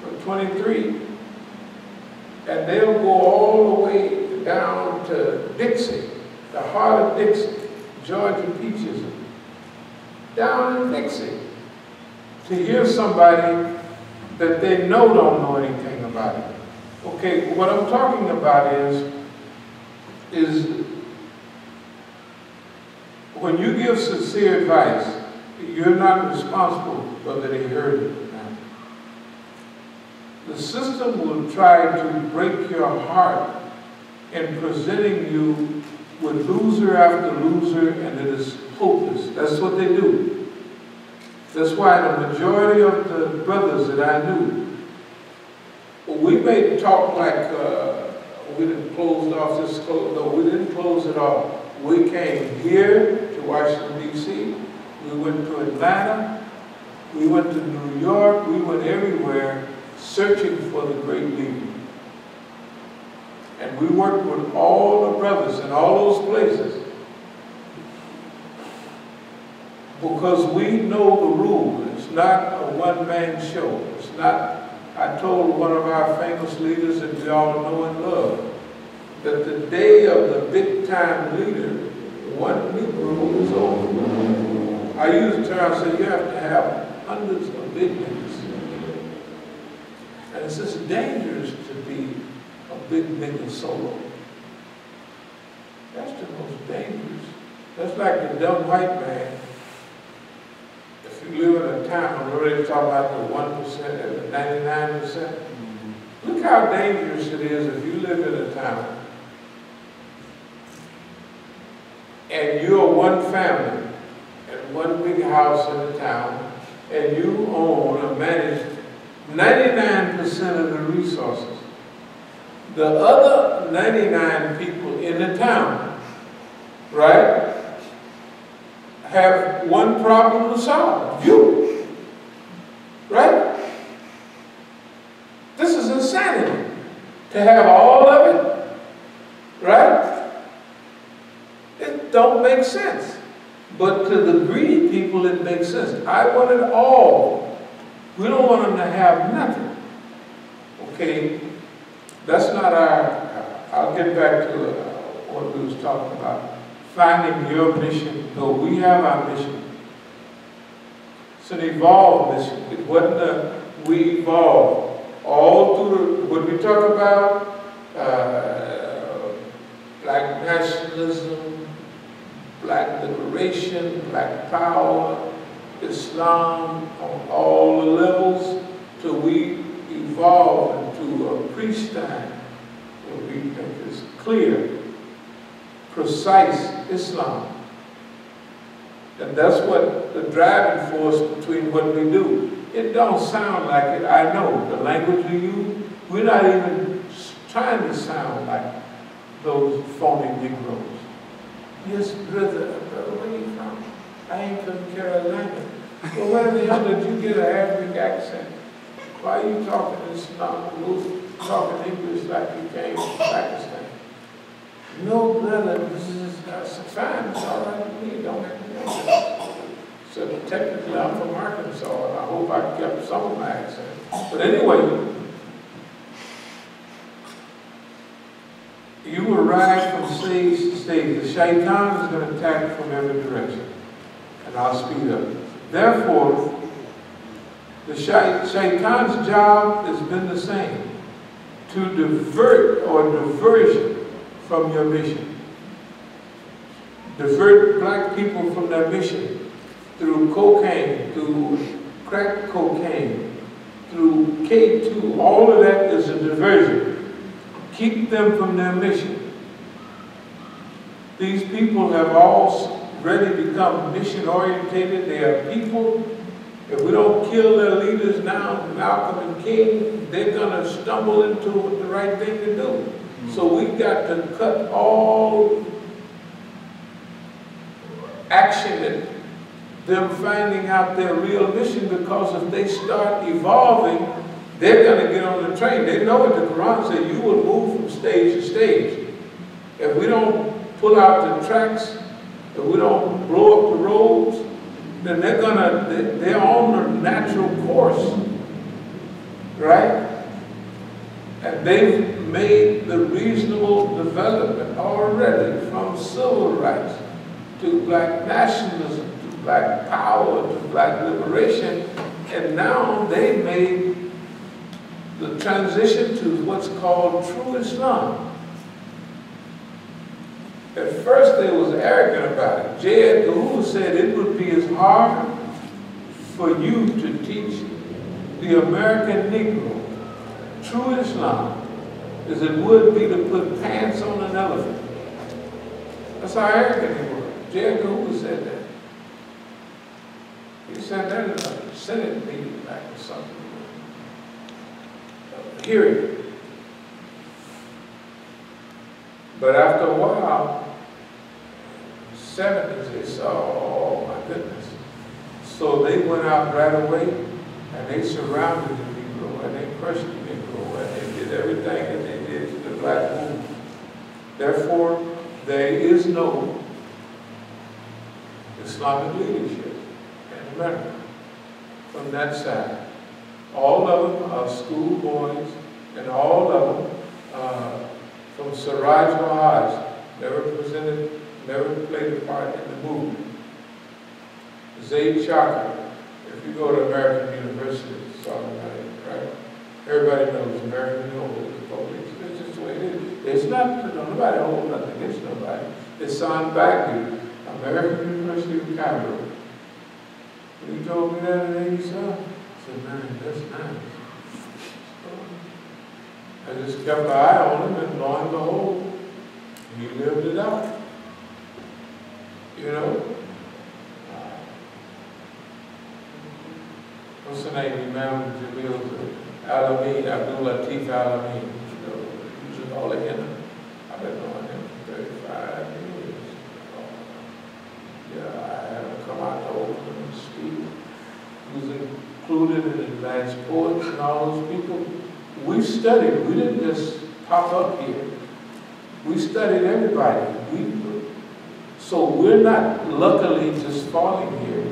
for 23, and they'll go all the way down to Dixie, the heart of Dixie, Georgia Peaches, down in Dixie, to hear somebody that they don't know anything about it. Okay, what I'm talking about is when you give sincere advice, you're not responsible whether they heard it or not. The system will try to break your heart in presenting you with loser after loser, and it is hopeless. That's what they do. That's why the majority of the brothers that I knew, we may talk like we didn't close off this close. No, we didn't close it off. We came here to Washington, D.C. We went to Atlanta. We went to New York. We went everywhere searching for the great leader. And we worked with all the brothers in all those places because we know the rule. It's not a one-man show. It's not. I told one of our famous leaders that we all know and love that the day of the big-time leader, one Negro is over. I use the term, I say you have to have hundreds of big niggas. And it's just dangerous to be a big nigga solo. That's the most dangerous. That's like the dumb white man. If you live in a town, we're already talking about the 1% and the 99%. Look how dangerous it is if you live in a town and you're one family and one big house in the town and you own or manage 99% of the resources. The other 99 people in the town, right, have one problem to solve. You. Right? This is insanity. To have all of it. Right? It don't make sense. But to the greedy people, it makes sense. I want it all. We don't want them to have nothing. Okay? That's not I'll get back to what we was talking about. Finding your mission. No, we have our mission. It's an evolved mission. It wasn't we evolved. All through when we talk about black nationalism, black liberation, black power, Islam on all the levels, till we evolve into a priestine, what we think is clear, precise Islam. And that's what the driving force between what we do. It don't sound like it, I know. The language we use, we're not even trying to sound like those phony Negroes. Yes, brother, where you from? I ain't from Carolina. Well, where the hell did you get an Arabic accent? Why are you talking Islam, talking English like you came from Pakistan? No, brother, this is fine. It's all right with me. Don't make me know. So technically, I'm from Arkansas, and I hope I kept some of my accent. But anyway, you will rise from stage to stage. The shaitan is going to attack from every direction. And I'll speed up. Therefore, the shaitan's job has been the same. To divert or diversion from your mission. Divert black people from their mission. Through cocaine, through crack cocaine, through K2. All of that is a diversion. Keep them from their mission. These people have already become mission orientated. They are people. If we don't kill their leaders now, Malcolm and King, they're going to stumble into the right thing to do. So we've got to cut all action at them finding out their real mission, because if they start evolving, they're going to get on the train. They know what the Quran says, you will move from stage to stage. If we don't pull out the tracks, if we don't blow up the roads, then they're on the natural course, right? And they've made the reasonable development already, from civil rights to black nationalism, to black power, to black liberation, and now they made the transition to what's called true Islam. At first they was arrogant about it. J. Edgar Hoover said it would be as hard for you to teach the American Negro true Islam as it would be to put pants on an elephant. That's how arrogant he was. J. Edgar Hoover said that. He said that in a Senate meeting back or something. Hearing. But after a while, 70s, they saw, oh my goodness. So they went out right away and they surrounded the Negro and they crushed the Negro and they did everything that they did to the black movement. Therefore, there is no Islamic leadership in America from that side. All of them are schoolboys, and all of them from Siraj Wahaj, never played a part in the movement. Zaid Chaka, if you go to American University, right? Everybody knows American University. It's just the way it is. It's not, nobody holds nothing against nobody. It's Hassan Bagby, American University of Cairo. When he told me that in 87, I said, man, that's nice. I just kept an eye on him, and lo and behold, he lived it out. You know? What's the name? Imam Alameen, Abdul Latif Alameen. You know, he was all in. I've been knowing him for 35 years. Yeah, I had a Steve was included in advanced poets and all those people. We studied. We didn't just pop up here. We studied everybody. So we're not luckily just falling here.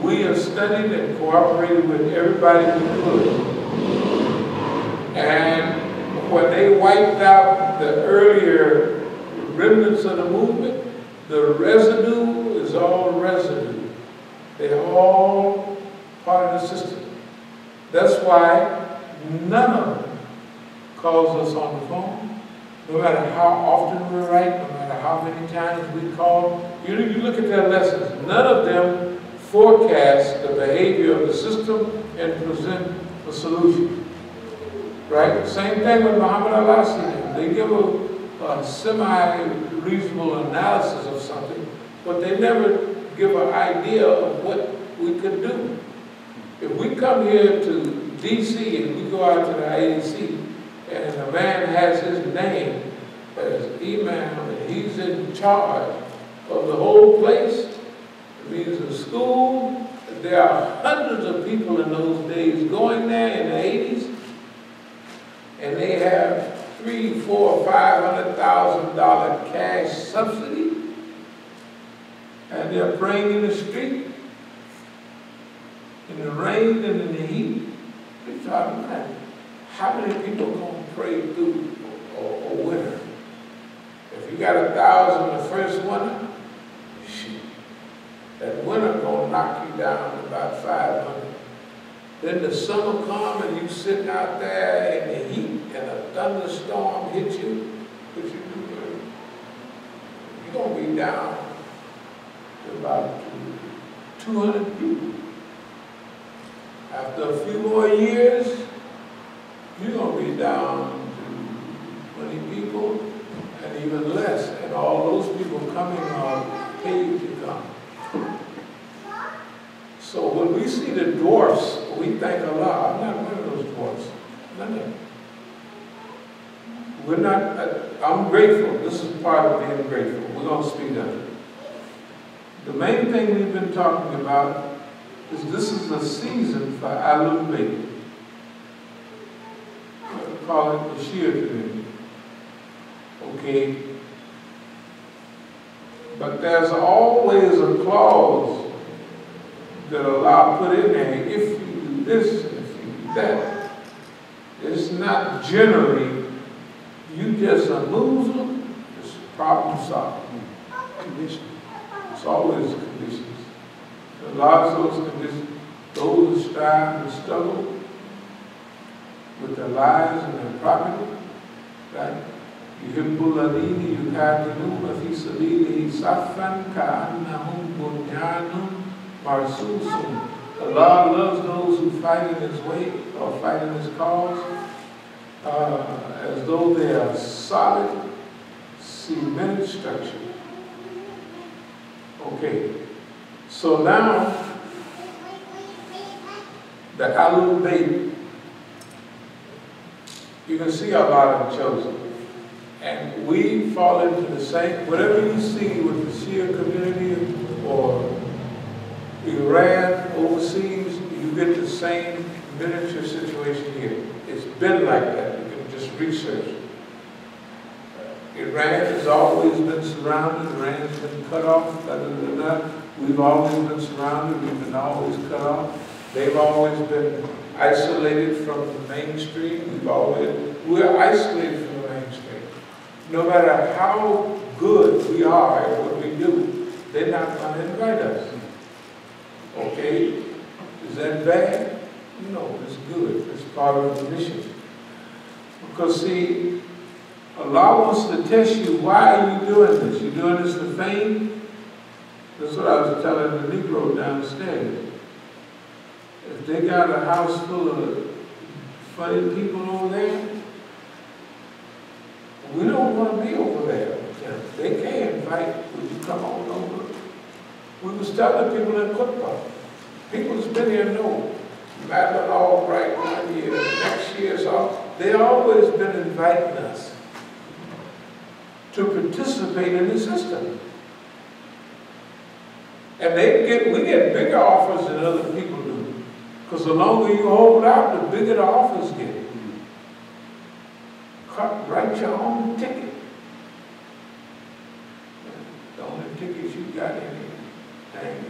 We have studied and cooperated with everybody we could. And when they wiped out the earlier remnants of the movement, the residue is all residue. They're all part of the system. That's why none of them calls us on the phone. No matter how often we write, no matter how many times we call, you look at their lessons, none of them forecast the behavior of the system and present a solution. Right? Same thing with Muhammad al-Asli. They give a semi-reasonable analysis of something, but they never give an idea of what we could do. If we come here to D.C. and we go out to the IAC, and a man has his name as Imam, and he's in charge of the whole place. It means the school, there are hundreds of people in those days going there in the 80s, and they have $300,000, $400,000, $500,000 cash subsidy, and they're praying in the street, in the rain and in the heat. We're talking about how many people are going to pray through a winter? If you got 1,000 the first winter, shoot, that winter going to knock you down to about 500. Then the summer comes and you sitting out there in the heat and a thunderstorm hits you, what you do? You're going to be down to about 200 people. After a few more years, you're going to be down to 20 people and even less. And all those people coming are paid to come. So when we see the dwarfs, we thank Allah. I'm not one of those dwarfs. None of them. We're not, I'm grateful. This is part of being grateful. We're going to speak of it. The main thing we've been talking about is this is a season for Ahlul Bayt. I call it the Shia community. Okay? But there's always a clause that Allah put in there, if you do this and if you do that. It's not generally, you just a Muslim, it's problem solved. Condition. It's always conditions. A lot of those conditions, those who strive and struggle with their lives and their property, right? يُحِبُّ الَّذِينَ يُقَاتِلُونَ فِي سَبِيلِهِ صَفًّا كَأَنَّهُمْ بُنْيَانٌ مَرْصُوصٌ. Allah loves those who fight in His way or fight in His cause as though they are solid, cemented structure. Okay, so now the Ahlul Bayt, you can see a lot of them chosen. And we fall into the same, whatever you see with the Shia community or Iran overseas, you get the same miniature situation here. It's been like that. You can just research. Iran has always been surrounded. Iran's been cut off. We've always been surrounded. We've been always cut off. They've always been isolated from the mainstream. We're isolated from the mainstream. No matter how good we are at what we do, they're not going to invite us. Okay? Is that bad? No, it's good. It's part of the mission. Because see, Allah wants to test you. Why are you doing this? You doing this for fame? That's what I was telling the Negro downstairs. If they got a house full of funny people over there, we don't want to be over there. They can't invite, would you come on over? We was telling people in Qutbah, people that's been here know, Madeline Albright 1 year, next year, so they always been inviting us to participate in the system. And we get bigger offers than other people do. Because the longer you hold out, the bigger the offers get. Write your own ticket. The only tickets you got in anything,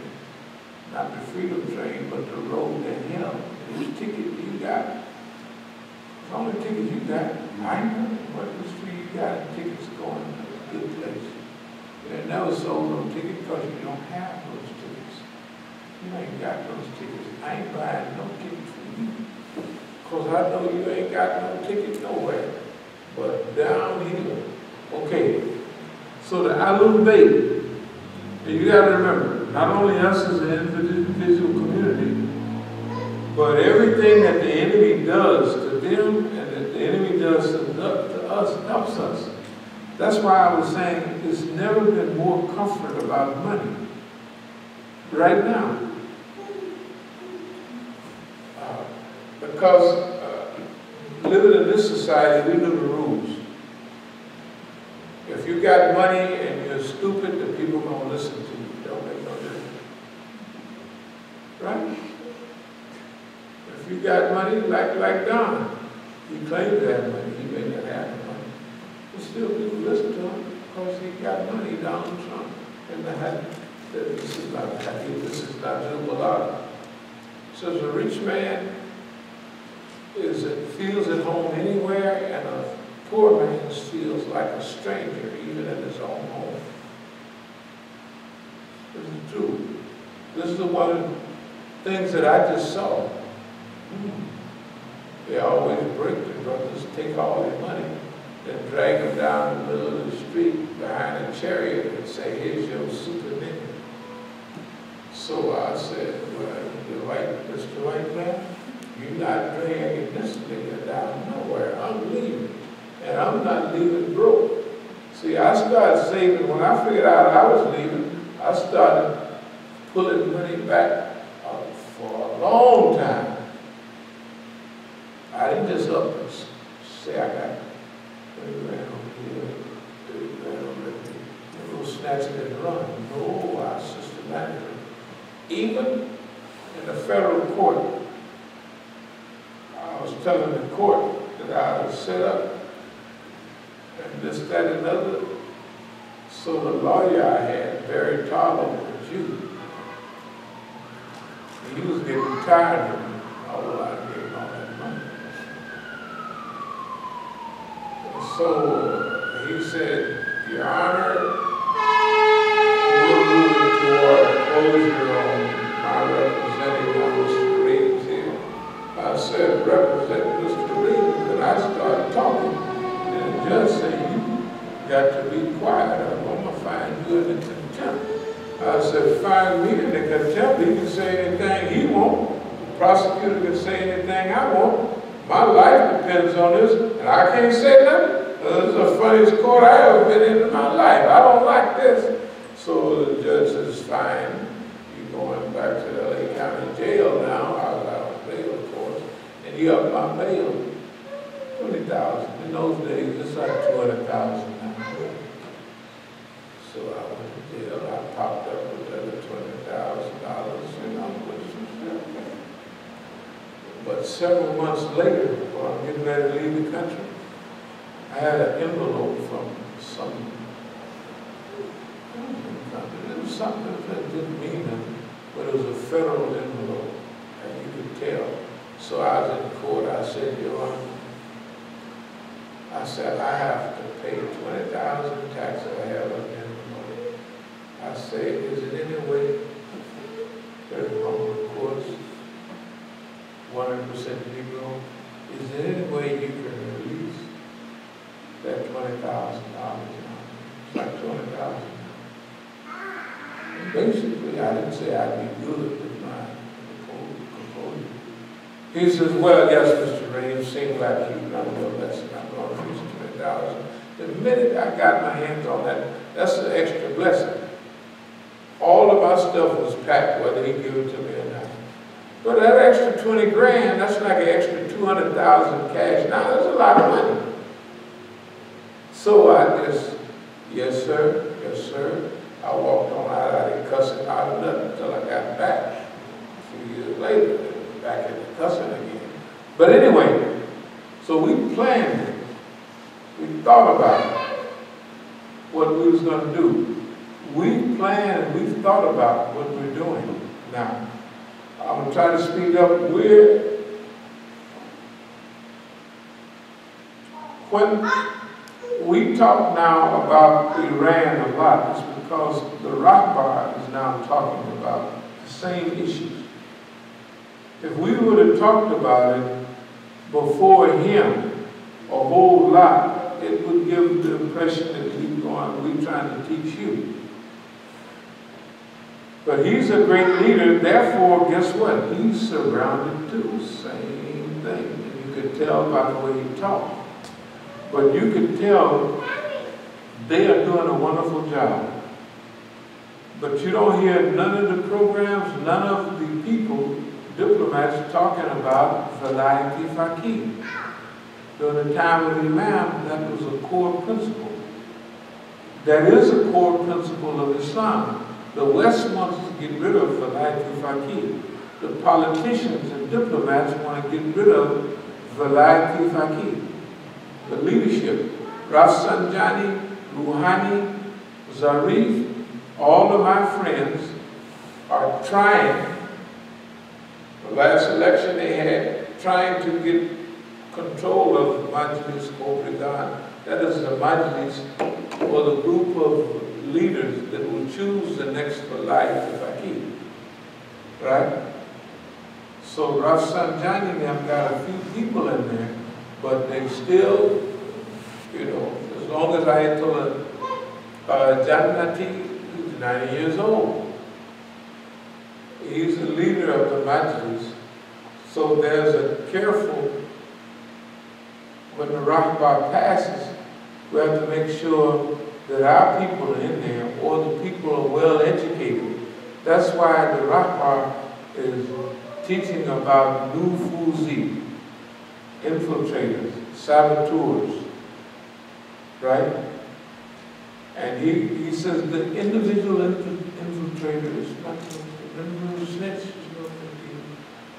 not the freedom train, but the road to hell. Which ticket you got? The only ticket you got. I know what industry you got tickets going to a good place. They never sold no ticket because you don't have those tickets. You ain't got those tickets. I ain't buying no ticket for you. Because I know you ain't got no ticket nowhere. But down here. Okay. So the Alum Bay. And you got to remember, not only us as an individual community, but everything that the enemy does to them and that the enemy does to us helps us. That's why I was saying it's never been more comfort about money. Right now. Because living in this society, we know the rules. If you got money and you're stupid, the people are going to listen to you. Don't make no difference. Right? If you got money, like Don, he claimed to have money. He may not have the money. But still people listen to him because he got money, Donald Trump. And this is not Jubilee. So a rich man feels at home anywhere, and a poor man feels like a stranger, even in his own home. This is true. This is the one of the things that I just saw. They always break the brothers, take all their money, then drag them down the middle of the street behind a chariot and say, here's your super ninja. So I said, well, Mr. White Man, you're not dragging this nigga down nowhere. I'm leaving. And I'm not leaving broke. See, I started saving. When I figured out I was leaving, I started pulling money back for a long time. I didn't just up and say I got 30 grand over here, 30 grand over there. And go snatch it and run. No, I systematically. Even in the federal court, I was telling the court that I was set up and this, that, and other. So the lawyer I had, very tolerant, was you. He was getting tired of me, although I gave him all that money. And so he said, Your Honor, we're moving toward closure on my representative on Mr. Reeves here. I said, represent Mr. Reeves, and I started talking. And the judge said, you got to be quiet. I'm going to find you in the contempt. I said, find me in the contempt. He can say anything he wants. The prosecutor can say anything I want. My life depends on this, and I can't say nothing. This is the funniest court I ever been in my life. I don't like this. So the judge says, fine. You're going back to the LA County Jail now. I was out on bail, of course. And he upped my bail. $20,000. In those days, it's like $200,000 now. So I went to jail. I popped up with the other $20,000, and I'm with some stuff. But several months later, while I'm getting ready to leave the country, I had an envelope from some company. It was something that didn't mean nothing, but it was a federal envelope, and you could tell. So I was in court. I said, Your Honor, I said, I have to pay $20,000 tax that I have on the envelope. I said, is it any way, very wrong, of course, 100% Negro, is there any way you can release that $20,000? It's like $20,000. And basically, I didn't say I'd be good with my proposal. He says, well, yes, Mr. Reeves, seems like you've done your lesson. I'm going to use $20,000. The minute I got my hands on that, that's an extra blessing. All of my stuff was packed, whether he gave it to me or not. But that extra 20 grand, that's like an extra 200,000 cash. Now, that's a lot of money. So I just, yes, sir, I walked on out, I didn't cuss him out of nothing until I got back. A few years later, back in the cussing again. But anyway, so we planned it. We thought about what we was going to do. We planned and we thought about what we're doing. Now, I'm going to try to speed up. When we talk now about Iran a lot, it's because the Rahbar is now talking about the same issues. If we would have talked about it before him a whole lot, it would give the impression that we're trying to teach you. But he's a great leader, therefore, guess what? He's surrounded too, same thing. And you could tell by the way he talked. But you could tell they are doing a wonderful job. But you don't hear none of the programs, none of the people, diplomats, talking about Velayat Faqih. During the time of Imam, that was a core principle. That is a core principle of Islam. The West wants to get rid of Velayat Faqih. The politicians and diplomats want to get rid of Velayat Faqih. The leadership, Rafsanjani, Rouhani, Zarif, all of my friends are trying. The last election they had, trying to get control of Majlis Kobrigan. That is the Majlis, or the group of leaders that will choose the next Velayat Faqih. Right? So Rafsanjani and them got a few people in there, but they still, you know, as long as I told Jannati, he's 90 years old. He's the leader of the Majlis. So there's a careful, when the Rahbar passes, we have to make sure that our people are in there, or the people are well educated. That's why the Rahbar is teaching about Nufuzi, infiltrators, saboteurs, right? And he says the individual infiltrator is not going to snitch,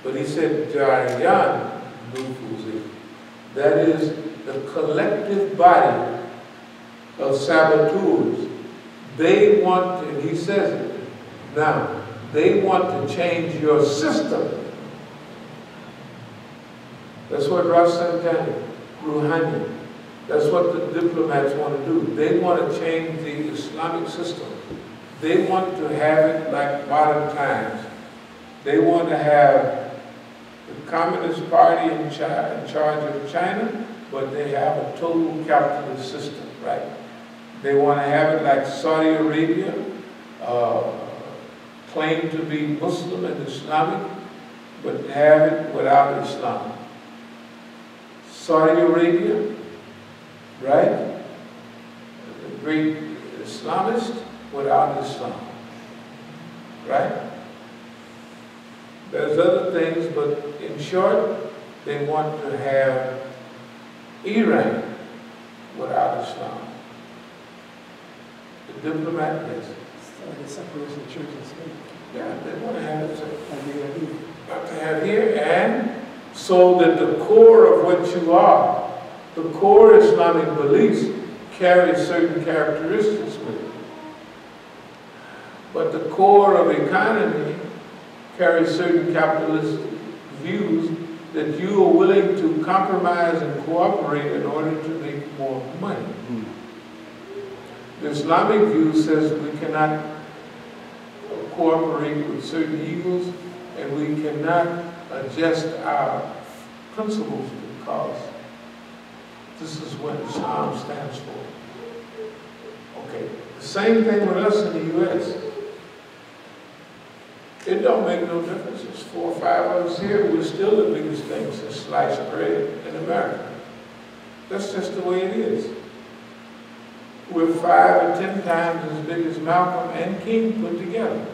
but he said Jarayan Nufuzi. That is the collective body of saboteurs. They want, and he says it, now, they want to change your system. That's what Rafsanjani, Rouhani, that's what the diplomats want to do. They want to change the Islamic system. They want to have it like modern times. They want to have the Communist Party in charge of China, but they have a total capitalist system, right? They want to have it like Saudi Arabia, claim to be Muslim and Islamic, but have it without Islam. Saudi Arabia, right? The great Islamist without Islam, right? There's other things, but in short, they want to have Iran without Islam. The diplomat, yes. The separation of church and state. Yeah, they want to have it And to have here, and so that the core of what you are, the core Islamic beliefs, carry certain characteristics with it. But the core of economy carries certain capitalist views that you are willing to compromise and cooperate in order to make more money. The Islamic view says we cannot cooperate with certain evils, and we cannot adjust our principles because this is what Islam stands for. Okay, the same thing with us in the U.S. It don't make no difference. There's 4 or 5 of us here. We're still the biggest thing since sliced bread in America. That's just the way it is. We're 5 or 10 times as big as Malcolm and King put together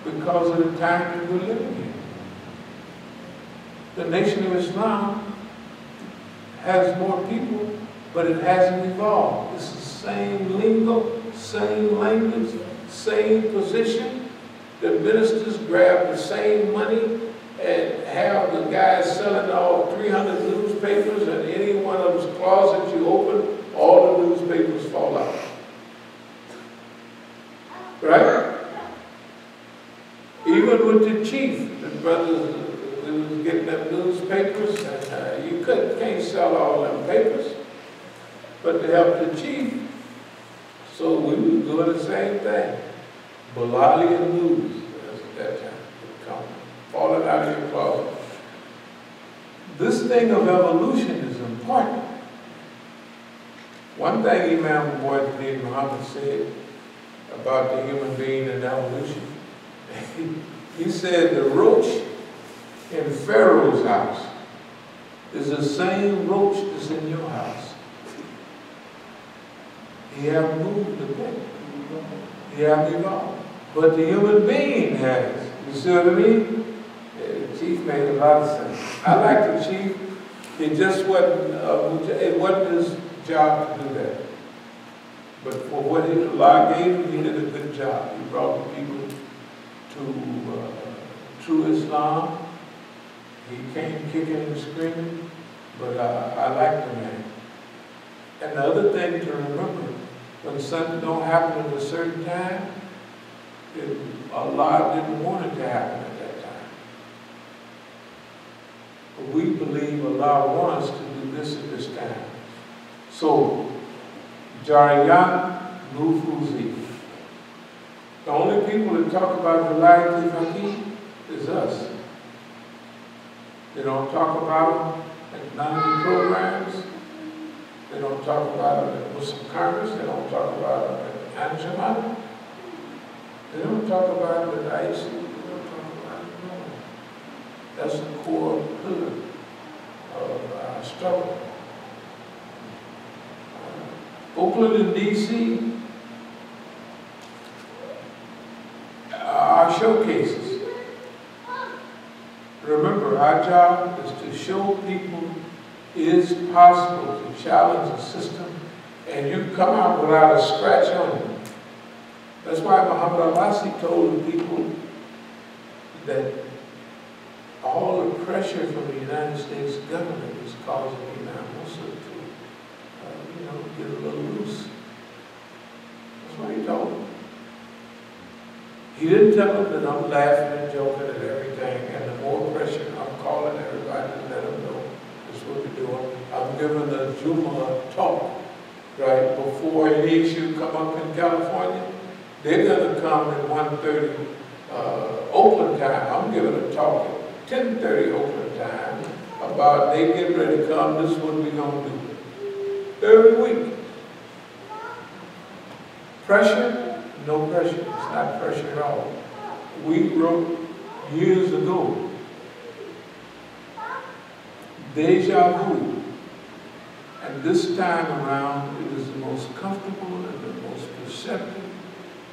because of the time that we're living in. The Nation of Islam has more people, but it hasn't evolved. It's the same lingo, same language, same position. The ministers grab the same money and have the guys selling all 300 newspapers, and any one of those closets you open, all the newspapers fall out. Right? Even with the chief, the brothers, we was getting them newspapers, and you can't sell all them papers, but to help the chief, so we was doing the same thing. Balalian news, at that time, would come, falling out of your closet. This thing of evolution is important. One thing Imam Muhammad said about the human being and evolution, he said the roach in Pharaoh's house is the same roach that's in your house. He hasn't moved a bit. He hasn't evolved. But the human being has. You see what I mean? The chief made a lot of sense. I like the chief. It just wasn't, it wasn't his job to do that. But for what Allah gave him, he did a good job. He brought the people to Islam. He came kicking and screaming, but I like the man. And the other thing to remember, when something don't happen at a certain time, Allah didn't want it to happen at that time. But we believe Allah wants us to do this at this time. So, Jariyan Nufuzi. The only people that talk about the Vilayat al-Faqih is us. They don't talk about them at none of the programs. They don't talk about them at Muslim Congress. They don't talk about them at Anjuman. They don't talk about them at IC. They don't talk about them at all. That's the core pillar of our struggle. Oakland and D.C. are showcases. Remember, our job is to show people it is possible to challenge the system, and you come out without a scratch on you. That's why Muhammad al-Masih told the people that all the pressure from the United States government is causing Imam Musa to, get a little loose. That's what he told them. He didn't tell them that I'm laughing and joking at everything, and the more pressure I'm calling everybody to let them know this is what we're doing. I'm giving the Juma talk, right, before any issue come up in California. They're going to come at 1:30 Oakland time. I'm giving a talk at 10:30 Oakland time about they get ready to come, this is what we're going to do. Every week. Pressure? No pressure. It's not pressure at all. We wrote years ago, deja vu. And this time around, it is the most comfortable and the most perceptive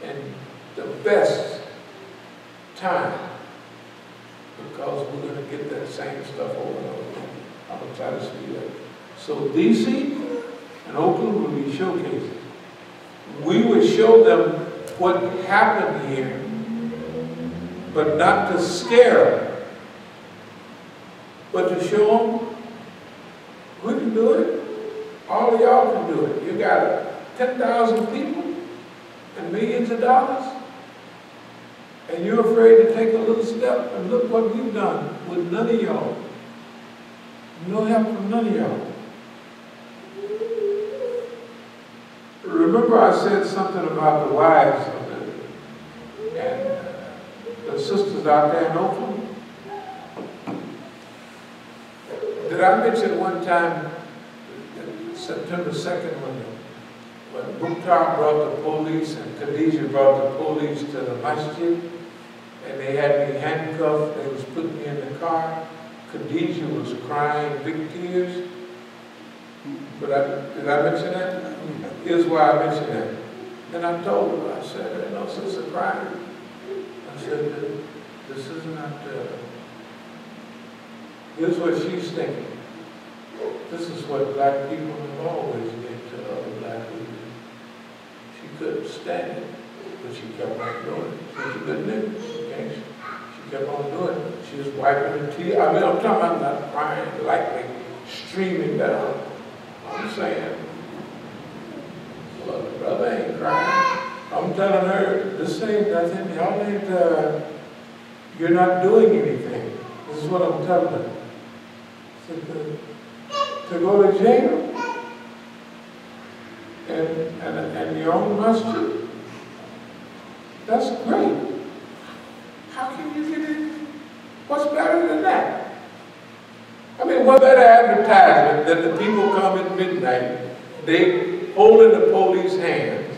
and the best time, because we're going to get that same stuff over and over again. I'm going to try to speed up. So D.C. and Oakland will be showcases. We will show them what happened here, but not to scare them, but to show them we can do it. All of y'all can do it. You got 10,000 people and millions of dollars, and you're afraid to take a little step, and look what we've done with none of y'all. No help from none of y'all. Remember I said something about the wives of the sisters out there in Oakland? Did I mention one time, September 2nd, when Mukhtar brought the police and Khadijah brought the police to the Masjid, and they had me handcuffed, they was putting me in the car. Khadijah was crying big tears. But did I mention that? Here's why I mentioned that. Then I told her, I said, no sister crying. I said, this is not, here's what she's thinking. This is what black people have always did to other black people. She couldn't stand it, but she kept on doing it. She's a good nigga, okay? She kept on doing it. She was wiping her tears. I mean, I'm talking about not crying, like streaming down. I'm saying, well, the brother ain't crying. I'm telling her, this ain't nothing. Y'all ain't, you're not doing anything. This is what I'm telling her. So to go to jail and your own masjid, that's great. How can you get in? What's better than that? I mean, what better advertisement than the people come at midnight, they holding the police hands,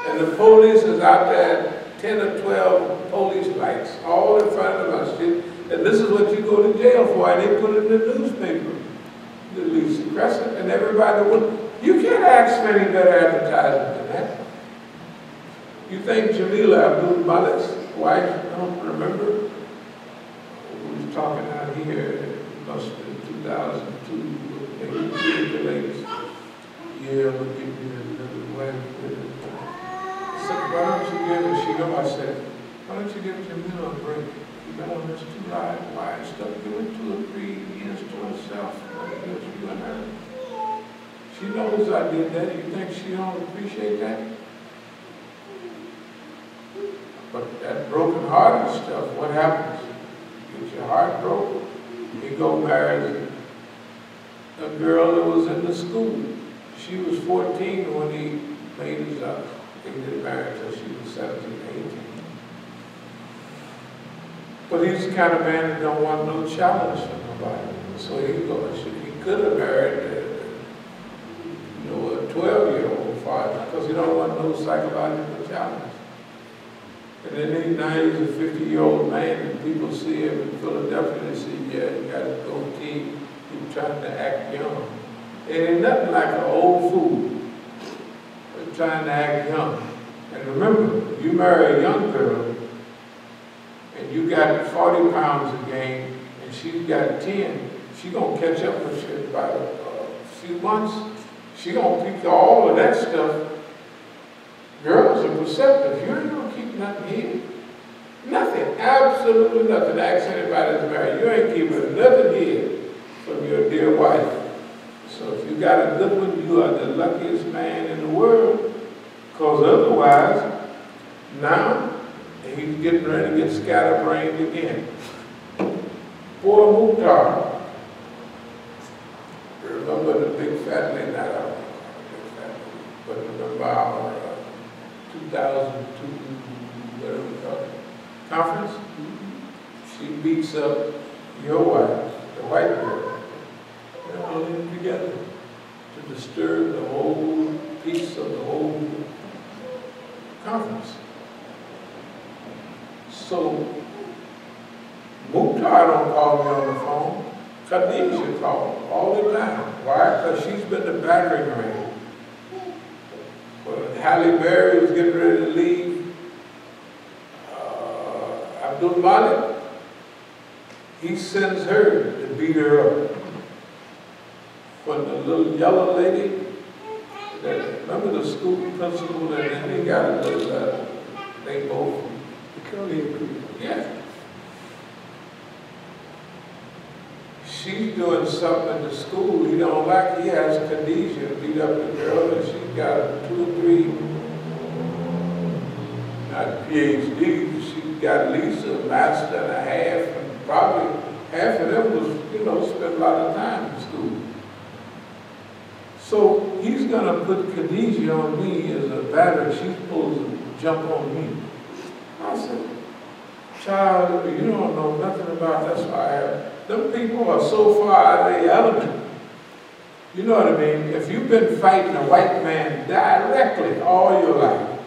and the police is out there, 10 or 12 police lights, all in front of the masjid, and this is what you go to jail for, and they put it in the newspaper, the Leafs Crescent, and everybody would. You can't ask for any better advertisement than that. You think Jamila Abdul Malik's wife, I don't remember, who was talking out here, it must have been 2002, maybe the latest. Yeah, we'll give you another wife. I said, why don't you give her, she go, I said, why don't you give Jamila a break? You've been on this too wide stuff, give her 2 or 3 years to herself, like you and her. She knows I did that. You think she don't appreciate that? But that broken-hearted stuff, what happens? You get your heart broken. You go marry a girl that was in the school. She was 14 when he made his up. They didn't marry until she was 17, 18. But he's the kind of man that don't want no challenge from nobody. So he goes, he could have married a 12-year-old father, because he don't want no psychological challenge. And then now he's a 50-year-old man, and people see him in Philadelphia, they say, yeah, he got a goatee, he's trying to act young. It ain't nothing like an old fool, but trying to act young. And remember, you marry a young girl, and you got 40 pounds to gain, and she's got 10, she gonna catch up with you by a few months. She gonna keep all of that stuff. Girls are perceptive. You ain't gonna keep nothing here. Nothing, absolutely nothing. Ask anybody that's married. You ain't keeping nothing here from your dear wife. So if you got a good one, you are the luckiest man in the world. Because otherwise, now, he's getting ready to get scatterbrained again. Poor Mukhtar. Remember the big fat lady, not our big fat lady, but remember our 2002, whatever we call it, conference? She beats up your wife, the white girl. They're all in together to disturb the whole peace of the whole conference. So, Mukhtar don't call me on the phone. Khadijah called all the time. Why? Because she's been the battering ram. When Halle Berry was getting ready to leave, Abdul Malik, he sends her to beat her up. When the little yellow lady, remember the school principal, and then they got a little, they both, yeah. She's doing something at the school he don't like. He has Khadijah beat up the girl, and she got 2 or 3, not PhDs, she got at least a master and a half, and probably half of them was, spent a lot of time in school. So he's gonna put Khadijah on me as a batter. She's supposed to jump on me. I said, child, you don't know nothing about that's why I have. Them people are so far out of their element. You know what I mean? If you've been fighting a white man directly all your life,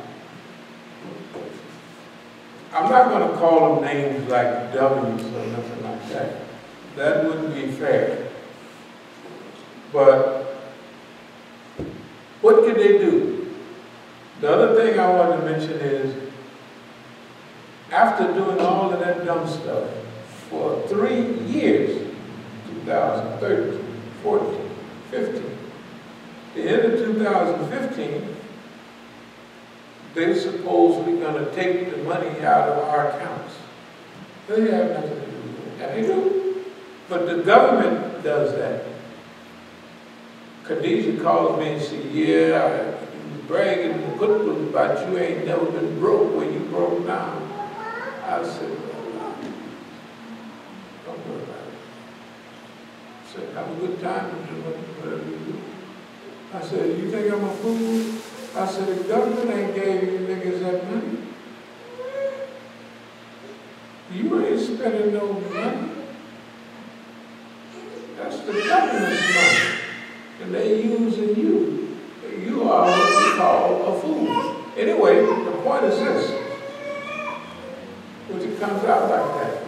I'm not going to call them names like W's or nothing like that. That wouldn't be fair. But what can they do? The other thing I want to mention is, after doing all of that dumb stuff for 3 years, 2013, 14, 15, the end of 2015, they're supposedly going to take the money out of our accounts. They have nothing to do with it. And they do. But the government does that. Khadijah calls me and says, yeah, you bragging the good book about you ain't never been broke when you broke down. I said, well, don't worry about it. I said, have a good time and do whatever you do. I said, you think I'm a fool? I said, the government ain't gave you niggas that money. You ain't spending no money. That's the government's money. And they using you. You are what we call a fool. Anyway, the point is this. When it comes out like that,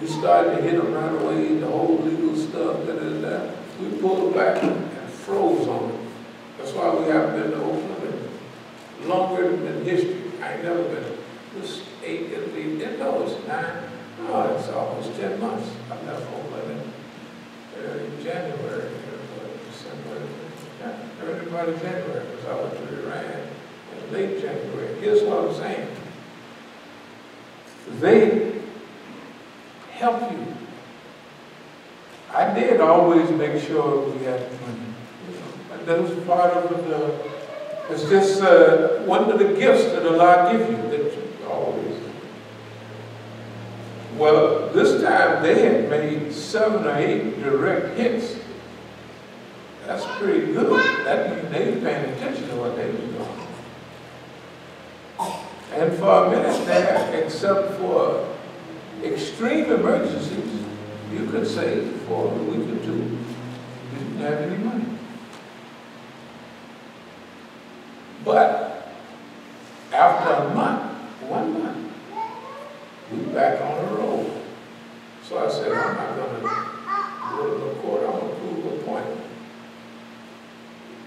we started to hit them right away, the whole legal stuff, we pulled back and froze on it. That's why we haven't been to Oakland longer than history. I ain't never been. This 8, no, it's 9. No, it's almost 10 months. I left Oakland in January, December, early part of January, because I went to Iran in late January. Here's what I'm saying. They help you. I did always make sure we had money. And that was part of the, it's just one of the gifts that Allah gives you, that you always. Well, this time they had made 7 or 8 direct hits. That's pretty good. That means they were paying attention to what they were doing. And for a minute there, except for extreme emergencies, you could say for a week or 2, you didn't have any money. But after a month, 1 month, we back on the road. So I said, I'm not going to go to the court. I'm going to prove a point.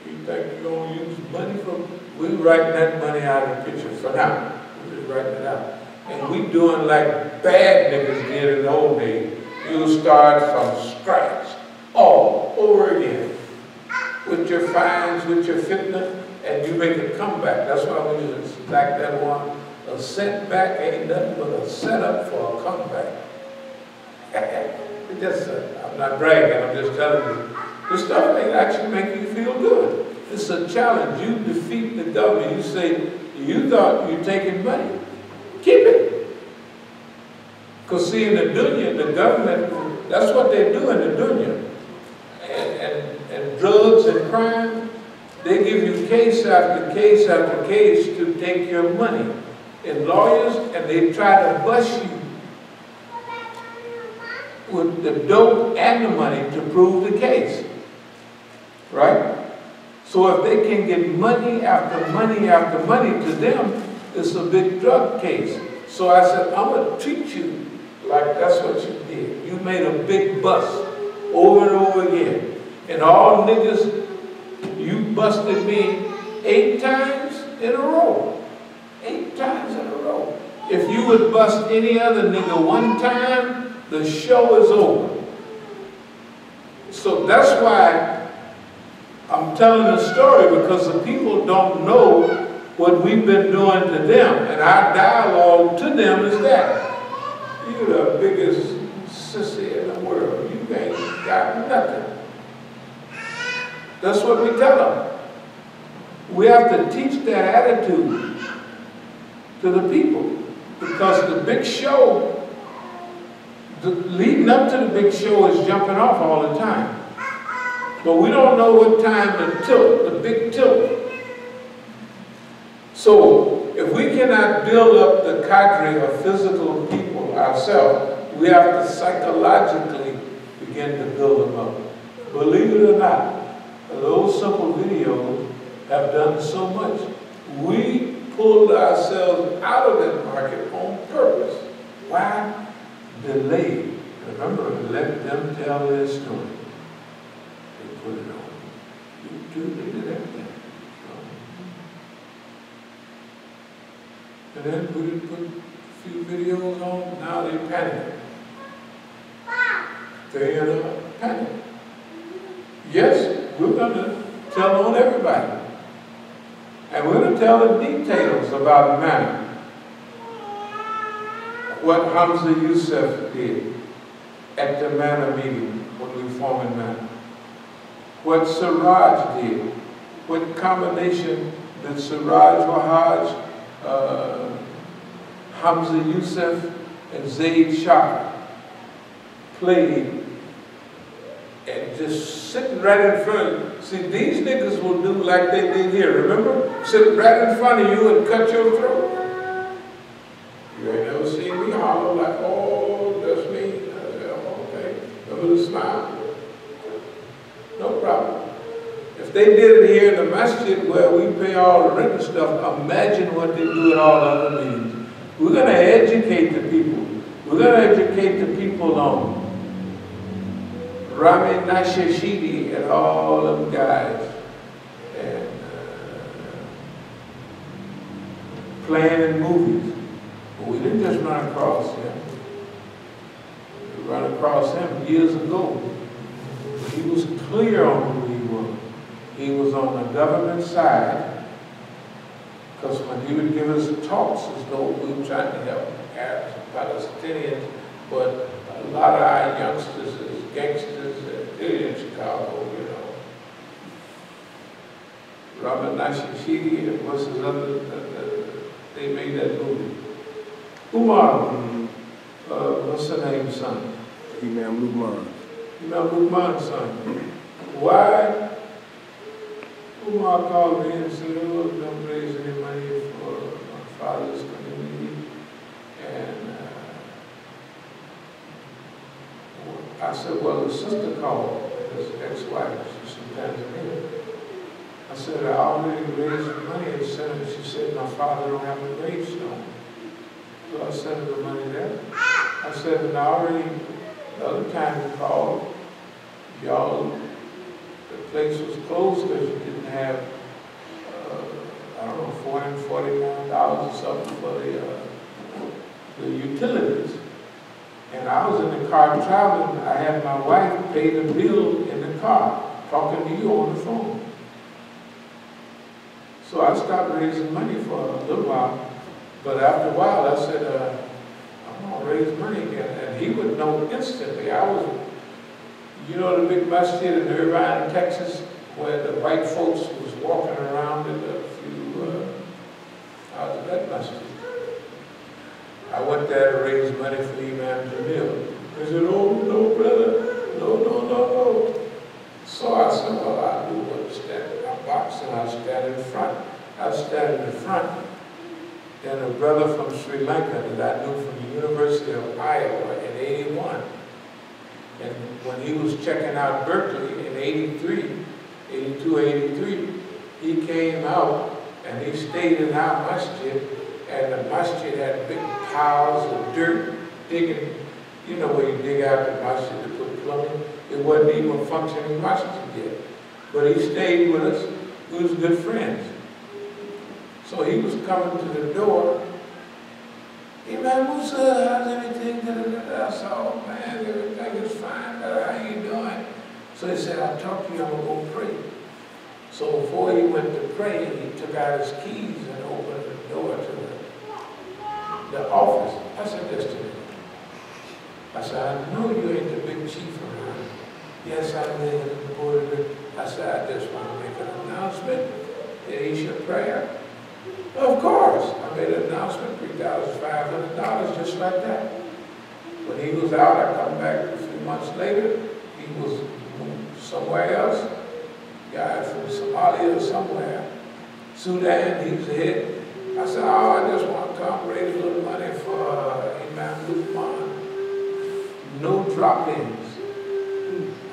You think you're going to use money from? We're writing that money out of the picture for now. We're just writing it out. And we doing like bad niggas did in the old days. You start from scratch all over again. With your fines, with your fitna, and you make a comeback. That's why we just like that one. A setback ain't nothing but a setup for a comeback. I'm not bragging, I'm just telling you. This stuff may actually make you feel good. It's a challenge. You defeat the government. You say, you thought you were taking money. Keep it. Because see, in the dunya, the government, that's what they do in the dunya. And drugs and crime, they give you case after case after case to take your money. And lawyers, and they try to bust you with the dope and the money to prove the case. Right? So if they can get money after money after money to them, it's a big drug case. So I said, I'm going to treat you like that's what you did. You made a big bust over and over again. And all niggas, you busted me 8 times in a row. 8 times in a row. If you would bust any other nigga 1 time, the show is over. So that's why I'm telling the story, because the people don't know what we've been doing to them. And our dialogue to them is that. You're the biggest sissy in the world. You ain't got nothing. That's what we tell them. We have to teach that attitude to the people. Because the big show, leading up to the big show is jumping off all the time. But we don't know what time to tilt, the big tilt. So if we cannot build up the cadre of physical people ourselves, we have to psychologically begin to build them up. Believe it or not, those simple videos have done so much. We pulled ourselves out of that market on purpose. Why? Delay. Remember, let them tell their story. They put it on YouTube, they did everything. And then we put a few videos on, now they panic. They in a panic. Yes, we're going to tell on everybody. And we're going to tell the details about manna. What Hamza Yusuf did at the manna meeting when we formed manna. What Siraj did. What combination that Siraj Wahaj, Hamza Yusuf, and Zaid Shah played, and just sitting right in front. See, these niggas will do like they did here, remember? Sitting right in front of you and cut your throat. You ain't never seen me holler like, oh, that's me. I said, oh, okay. Remember the smile? No problem. If they did it here in the Masjid where we pay all the rent and stuff, imagine what they do at all the other meetings. We're going to educate the people. We're going to educate the people on Rami Nashashidi and all them guys. And playing in movies. But we didn't just run across him. We ran across him years ago. He was clear on who he was. He was on the government side, because when he would give us talks, as though we were trying to help Arabs and Palestinians, but a lot of our youngsters is gangsters in Chicago, you know. Robert Nashashidi and what's his other, they made that movie. Umar, what's the name, son? Imam Lukman. Imam Lukman's son. Why? Umar called me and said, oh, don't raise any money for my father's community. And I said, well, his sister called, his ex-wife, she's from Tanzania. I said, I already raised money and sent her. She said, my father don't have a gravestone. So I sent her the money there. I said, and I already, the other time you called, y'all, the place was closed because you didn't have, I don't know, $449 or something for the utilities. And I was in the car traveling. I had my wife pay the bill in the car, talking to you on the phone. So I stopped raising money for a little while. But after a while, I said, I'm going to raise money again. And he would know instantly. I was, you know the big masjid in Irvine, Texas, where the white folks was walking around in a few, out of that masjid. I went there to raise money for Imam Jamil. He said, oh, no, brother, no. So I said, well, I'll do what stand in my box, and I'll stand in front. I'll stand in the front. Then a brother from Sri Lanka that I knew from the University of Iowa in '81. And when he was checking out Berkeley in '82, '83, he came out and he stayed in our masjid, and the masjid had big piles of dirt digging, you know where you dig out the masjid to put plumbing? It wasn't even a functioning masjid yet. But he stayed with us. We was good friends. So he was coming to the door. Imam Musa, how's everything? I said, oh man, everything is fine. How you doing? So he said, I'll talk to you, I'm going to go pray. So before he went to pray, he took out his keys and opened the door to the office. I said, just a minute. I said, I know you ain't the big chief around. Yes, I made the board of it. I said, I just want to make an announcement. Is your prayer? Of course. I made an announcement, $3,500, just like that. When he was out, I come back a few months later. He was somewhere else. Guy from Somalia or somewhere. Sudan, he was ahead. I said, oh, I just want to come raise a little money for Imam Lukman. No drop-ins.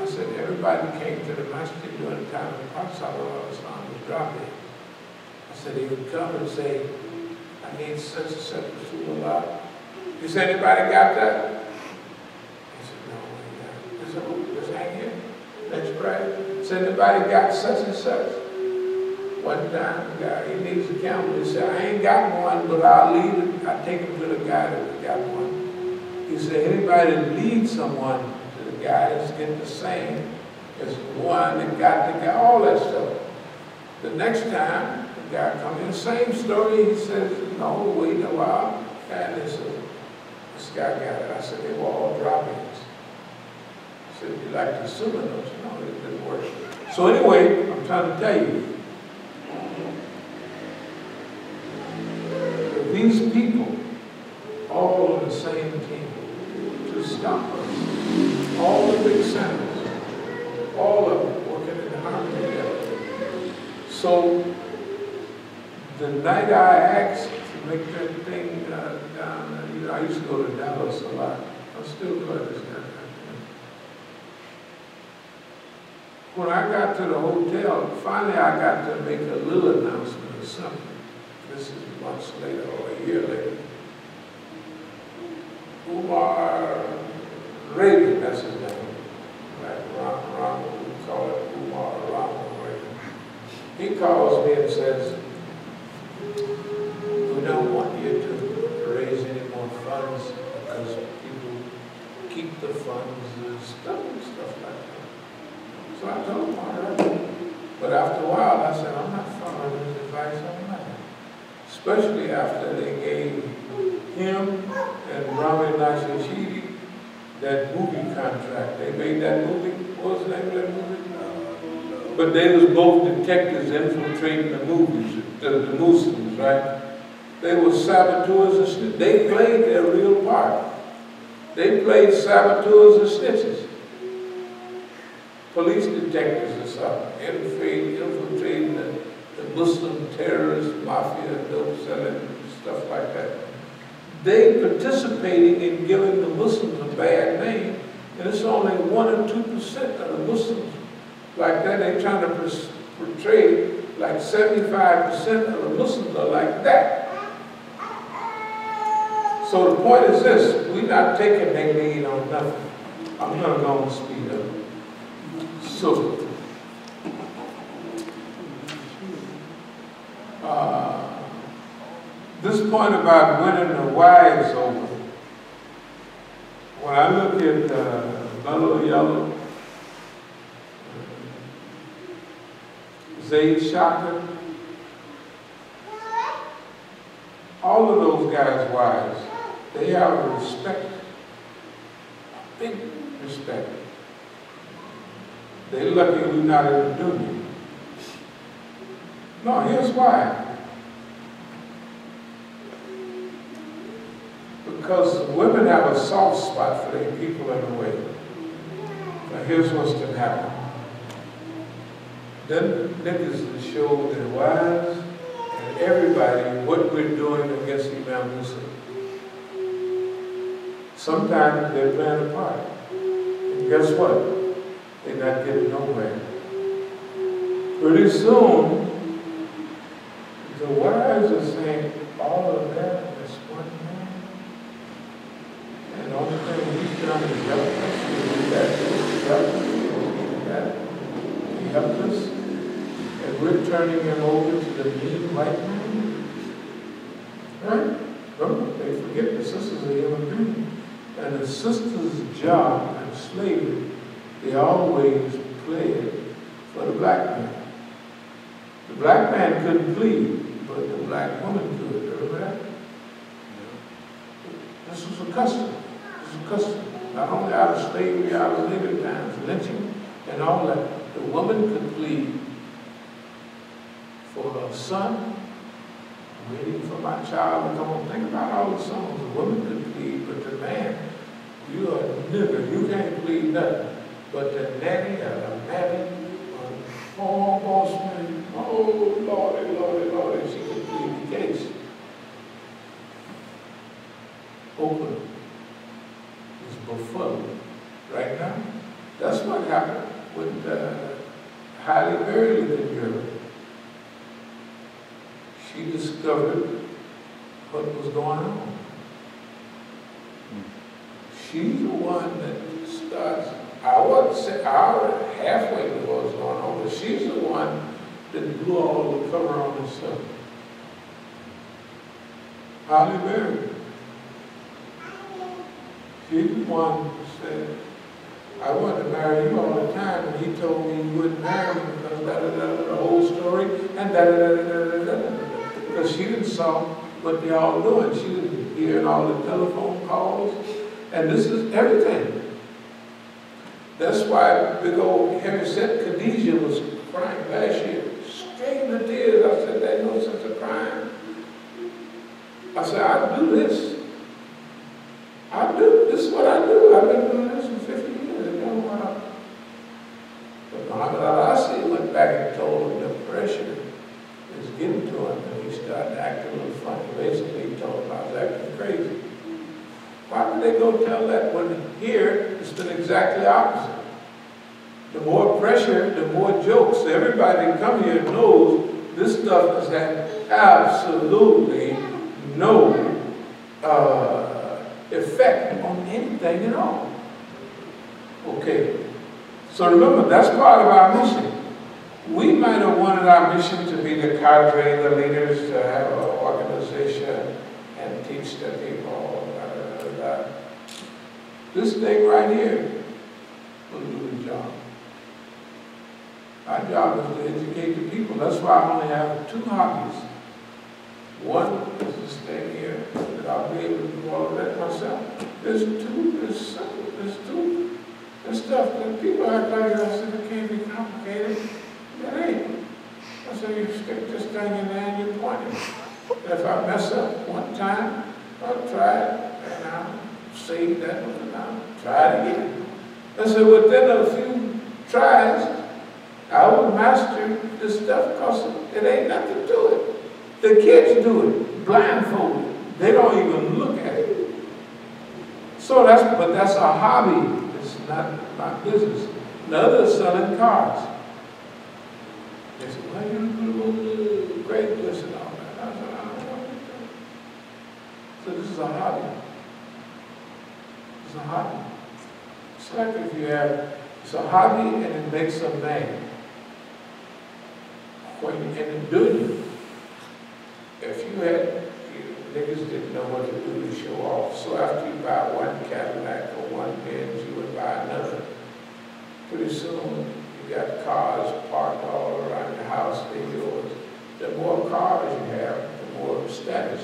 I said, everybody came to the masjid during the time of the Prophet ﷺ was drop-in. I said, he would come and say, I need such and such Rasulullah. He said, anybody got that? I said, no, we got it. I said, oh, just hang here. Let's pray. He said, anybody got such and such? One time, the guy, he needs a camel. He said, I ain't got one, but I'll lead it. I'll take him to the guy that got one. He said, anybody that leads someone to the guy is getting the same as the one that got the guy, all that stuff. The next time, the guy come in, same story. He says, no, wait a while. And they said, this guy got it. I said, they were all drop-ins. I said, you like the sooner, don't you know? It didn't work. So anyway, I'm trying to tell you, these people, all on the same team, to stop us, all the big centers, all of them working in harmony together. So the night I asked to make that thing down, you know, I used to go to Dallas a lot. I still do it this time. When I got to the hotel, finally I got to make a little announcement or something. This is months later or a year later. Umar Reagan, that's his name. Like Ronald, we call it Umar Ronald Reagan. He calls me and says, we don't want you to raise any more funds because people keep the funds and stuff like that. So I told him, all right. But after a while, I said, I'm not following his advice on that. Especially after they gave him and Rami Nashashidi that movie contract. They made that movie. What was the name of that movie? But they was both detectives infiltrating the movies, the Muslims, right? They were saboteurs and snitches. They played their real part. They played saboteurs and snitches. Police detectives or something, infiltrating the Muslim terrorist mafia, dope selling, stuff like that. They participating in giving the Muslims a bad name, and it's only 1 or 2% of the Muslims like that. They're trying to portray like 75% of the Muslims are like that. So the point is this, we're not taking their lead on nothing. I'm going to go and speed up. So, this point about winning the wives over, when I look at Mellow Yellow, Zayd Shaka, all of those guys' wives, they have respect, big respect. They're lucky we're not in the union. No, here's why. Because women have a soft spot for their people in a way. Now here's what's going to happen. Then niggas will show their wives and everybody what we're doing against Imam Musa. Sometimes they're playing a part. And guess what? They're not getting nowhere. Pretty soon, the wives are saying, all of that is one man. And the only thing he's done is help us. He did that. He helped us. And we're turning him over to the mean white man. Right? Remember, they forget the sisters are human beings. And the sister's job in slavery, they always played for the black man. The black man couldn't plead, but the black woman could. Remember that? This was a custom. This was a custom. Not only out of slavery, out of later times, lynching and all that. The woman could plead for her son, waiting for my child to come home. Think about all the songs. The woman could plead, but the man, you are a nigger, you can't plead nothing. But the nanny or the mammy, oh, boss man, oh, Lordy, Lordy, Lordy, she could plead the case. Oakland is befuddled right now. That's what happened with Halle Berry in Europe. She discovered what was going on. She's the one that starts. I wasn't say I already halfway knew what was going on, but she's the one that blew all the cover on herself. Halle Berry. She's the one who said, I wanted to marry you all the time, and he told me you wouldn't marry me because the whole story, and because she didn't saw what they all doing. She was hearing all the telephone calls, and this is everything. That's why big old heavy-set Khadijah was crying last year, straight in the tears. I said, there's no sense of crying. I said, I do this. This is what I do. I've been doing this for 50 years. You know, but Muhammad al-Asi went back and told him the pressure was getting to him, and he started acting a little funny. Basically, he told him I was acting crazy. Why would they go tell that when here it's been exactly opposite? The more pressure, the more jokes. Everybody that come here knows this stuff has had absolutely no effect on anything at all. Okay, so remember, that's part of our mission. We might have wanted our mission to be the cadre, the leaders, to have an organization and teach the people. This thing right here will do the job. Our job is to educate the people. That's why I only have 2 hobbies. One is this thing here, that I'll be able to do all of that myself. There's 2, there's 2. There's stuff that people act like, I said, it can't be complicated. It ain't. I said, you stick this thing in there and you point it. And if I mess up one time, I'll try it, and I'll save that one, and I'll try it again. I said, within a few tries, I will master this stuff because it ain't nothing to it. The kids do it, blindfolded. They don't even look at it. So but that's a hobby. It's not my business. The other is selling cars. They said, well, you great this and all that. I said, I don't know. So this is a hobby. It's a hobby. It's like if you have, it's a hobby and it makes a man. And in doing it, if you had, niggas didn't know what to do to show off. So after you buy one Cadillac or one Benz, you would buy another. Pretty soon, you got cars parked all around your house, they're yours. The more cars you have, the more status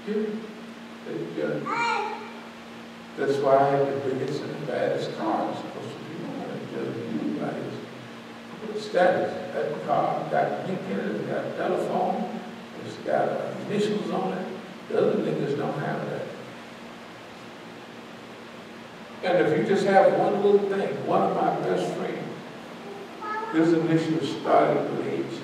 you have. That's why I have the biggest and the baddest cars. Because people want to judge you by its status. That car got ink in it, it's got a telephone, it's got initials on it. The other niggas don't have that. And if you just have one little thing, one of my best friends, his initials started with H.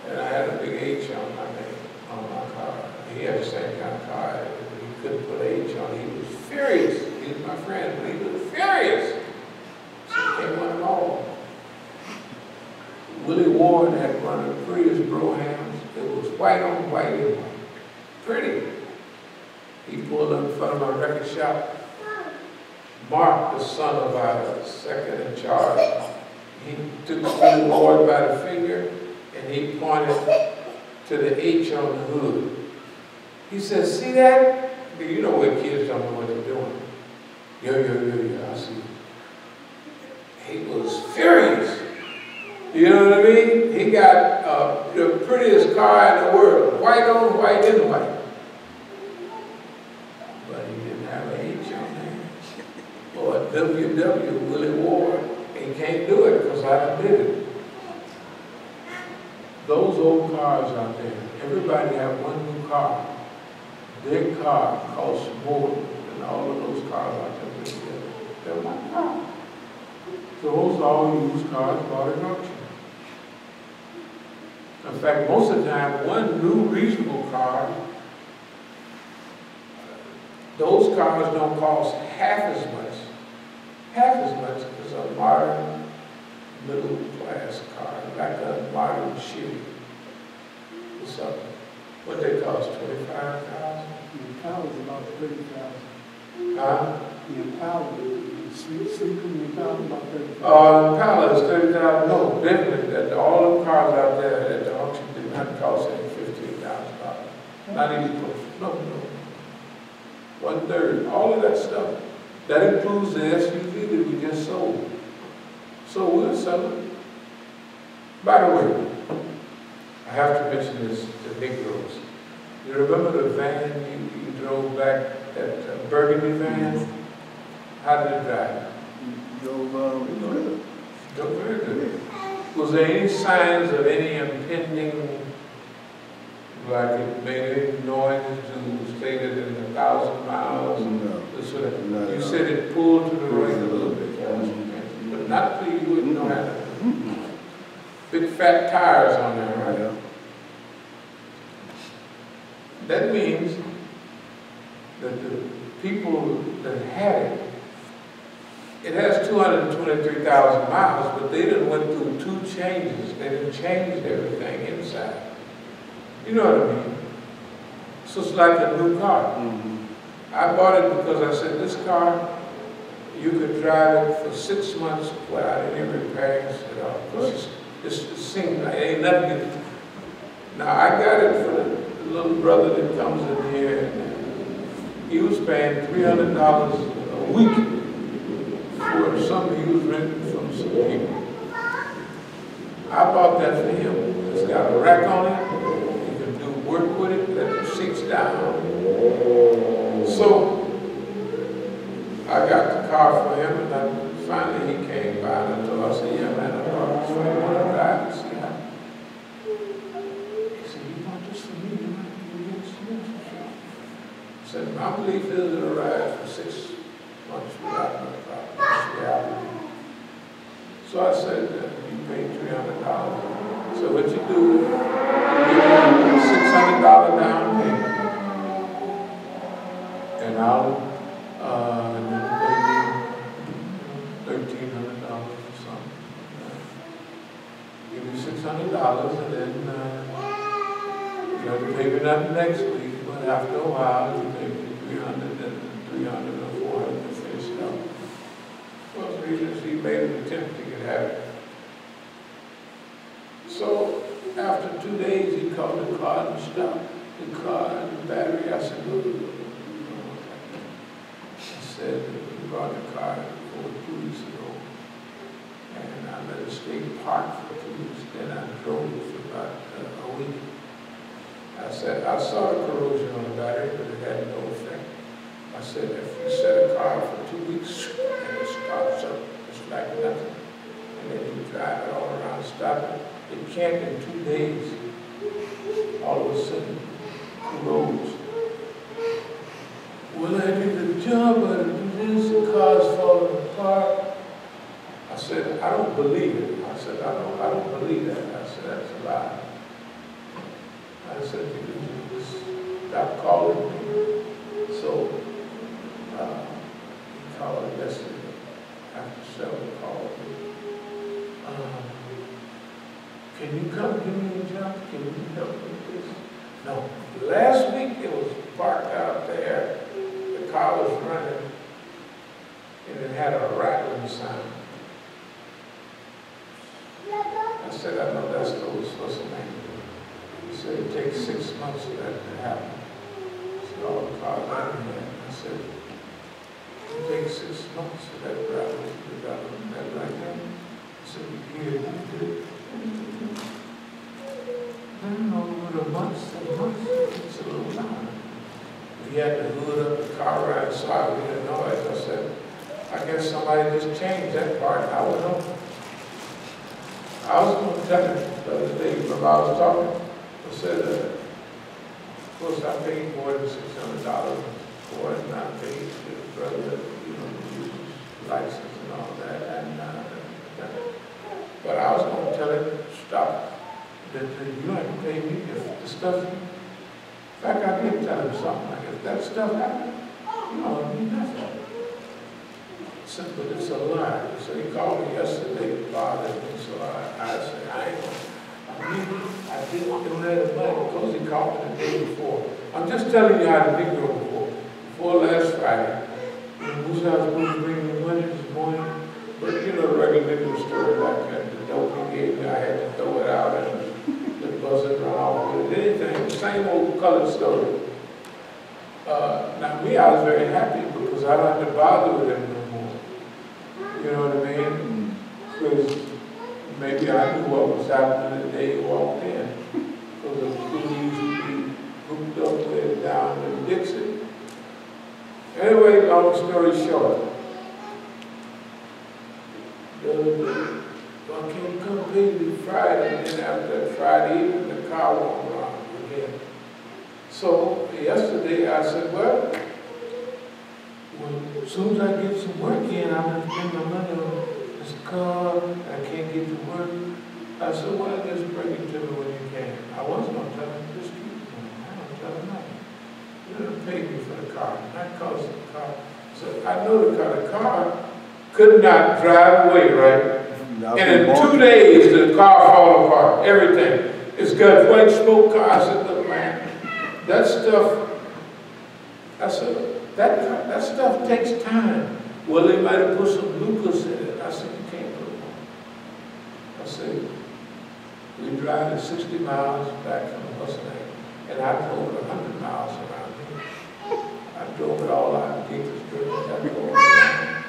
And I had a big H on my name, on my car. He had the same kind of car. He couldn't put H on. He was furious. He was my friend, but he was furious. So he came on them all. Willie Ward had one of the prettiest Brohams. It was white on white and white. Pretty. He pulled up in front of my record shop. Mark, the son of our second in charge, he took Willie Ward by the finger and he pointed to the H on the hood. He said, see that? You know what kids don't know what they're doing. I see. He was furious. You know what I mean? He got the prettiest car in the world. White on white and white. But he didn't have an H on there. Or a WW, Willie Ward. He can't do it because I did it. Those old cars out there, everybody have one new car. Their car costs more than all of those cars out there together. They're one car. So those are all used cars bought at auction. In fact, most of the time, one new reasonable car, those cars don't cost half as much as a modern middle class car, like a modern Chevy or something. What they cost, $25,000? The Impala is about $30,000. Huh? The Impala, the sleeping Impala is about $30,000. Impala is $30,000. No, definitely. All the cars out there at the auction did not cost any $15,000. Not even close. No. 1/3, all of that stuff. That includes the SUV that we just sold. So we'll sell it. By the way, I have to mention this to Negroes. You remember the van you drove back, that burgundy van? How did it drive? Drove good. Drove very good. Was there any signs of any impending, like it made any noise to state it in 1,000 miles? No. This sort of, No, you no. said it pulled to the right a little bit, but not till you wouldn't know how to. Big fat tires on there, right? Yeah. That means that the people that had it has 223,000 miles, but they didn't went through 2 changes. They didn't change everything inside. You know what I mean? So it's like a new car. I bought it because I said, this car, you could drive it for 6 months without any repairs at all. It seems like ain't nothing. Now I got it for the little brother that comes in here, and he was paying $300 a week for something he was renting from some people. I bought that for him. It's got a rack on it. You can do work with it, let the seats down. So I got the car for him, and then finally he came by and I told him, I said, yeah man, I bought this for you. Want to drive it? He said, you want this for me? You want to get this? I said, my belief is it'll ride for 6 months without no problem. That's reality. So I said, you pay $300. So what you do, you give me $600 down payment. And I'll maybe $1,300 or something. Give me $600 and then you have to pay me nothing next week, but after a while you pay me $300 or $400 to finish it up. Well, the reason is he made an attempt to get at it. So after 2 days he called the car and stopped the car and the battery. I said, look. I said, we brought the car 2 weeks ago, and I let it stay parked for 2 weeks. Then I drove it for about a week. I said, I saw the corrosion on the battery, but it had no effect. I said, if you set a car for 2 weeks and it starts up, it's like nothing, and then you drive it all around, stop it, it can't in 2 days. All of a sudden, corrodes. Well, I did the job, I did this, the car's falling apart. I said, I don't believe it. I said, I don't believe that. I said, that's a lie. I said, you just stop calling me. So, he called yesterday, after 7 called me. Can you come give me a job? Can you help me with this? No. Last week it was parked out there. The car was running and it had a rattling sound. I said, I know that's what's the name. He said it takes 6 months for that to happen. So all the cars out in there. I said, it takes 6 months for that rattle to develop. That right there. I said, you did it. Then over the months and months, it's a little time. We had to hood up the car right inside. We didn't know it. I said, I guess somebody just changed that part. I don't know. I was going to tell him the other day when I was talking. I said, of course, I paid more than $600 for it, and I paid the brother, use license and all that. But I was going to tell him, stop. That you don't have to pay me if the stuff. In fact, I did tell him something like, if that stuff happened, you don't need nothing. But it's a lie. So he called me yesterday, bothered me, so I said, I didn't donate the money because he called me the day before. I'm just telling you how the Negro before last Friday. Musa was supposed to bring me money this morning, but the regular Negro story like that, the dope he gave me, I had to throw it out and the buzzer around with it, anything, the same old colored story. Now me, I was very happy because I don't have to bother with him no more. You know what I mean? Because maybe I knew what was happening the day he walked in. Because the food used to be hooked up with down in Dixie. Anyway, long story short, I came completely Friday, and then after that Friday evening, the car won't run again. So yesterday I said, well, as soon as I get some work in, I'm going to spend my money on this car, I can't get to work. I said, well, just bring it to me when you can. I wasn't going to tell him, just keep it. I don't tell him nothing. You're going to pay me for the car, not cost the car. So I know the car could not drive away, right? And in 2 days, the car fall apart, everything. It's got white smoke car. I said, look, man, that stuff, I said, that stuff takes time. Well, they might have put some glucose in it. I said, you can't put it on. I said, we drive at 60 miles back from the Mustang, and I drove it 100 miles around here. I drove it all out, Gators Driven, I drove it around.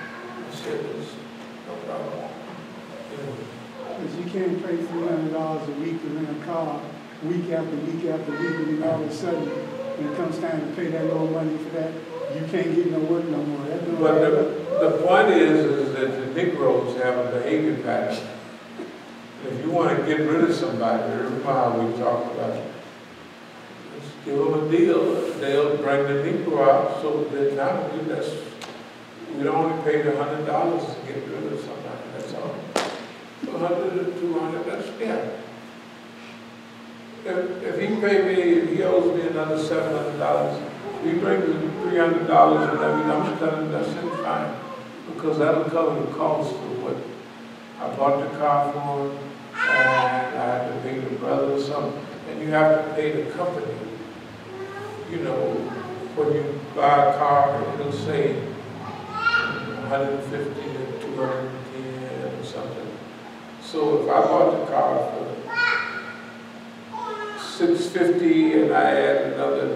I said, there's no problem. Because you can't pay $300 a week to rent a car week after week after week, and then all of a sudden, when it comes time to pay that little money for that, you can't get no work no more. But the point is that the Negroes have a behavior pattern. If you want to get rid of somebody, remember how we talked about it. Let's give them a deal. They'll bring the Negro out, so that now we'd only pay the $100 to get rid of somebody. That's all. 100 or 200, that's yeah. If he pay me, he owes me another $700. We bring the $300 and every I'm telling that's it, fine. Because that'll cover the cost of what I bought the car for, and I had to pay the brother or something. And you have to pay the company. You know, when you buy a car, it'll say 150 to 210 or something. So if I bought the car for $650 and I add another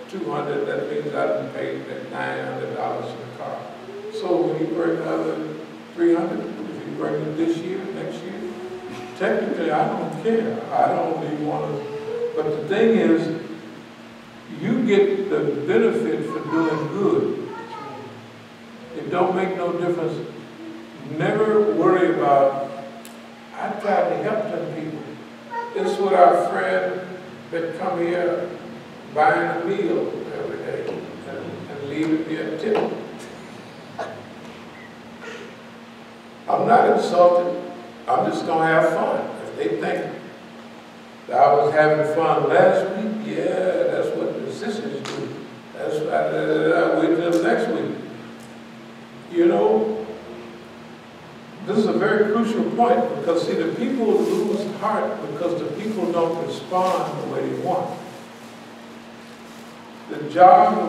$200, that means I've paid that $900 for the car. So when you bring another $300, if you bring it this year, next year, technically I don't care. I don't even want to. But the thing is, you get the benefit for doing good. It don't make no difference. Never worry about. I try to help them people. This is what our friend that come here buying a meal every day and leaving me a tip. I'm not insulted. I'm just going to have fun. If they think that I was having fun last week, yeah, that's what the sisters do. That's why I wait till next week. You know? This is a very crucial point because, see, the people lose heart because the people don't respond the way they want. The job of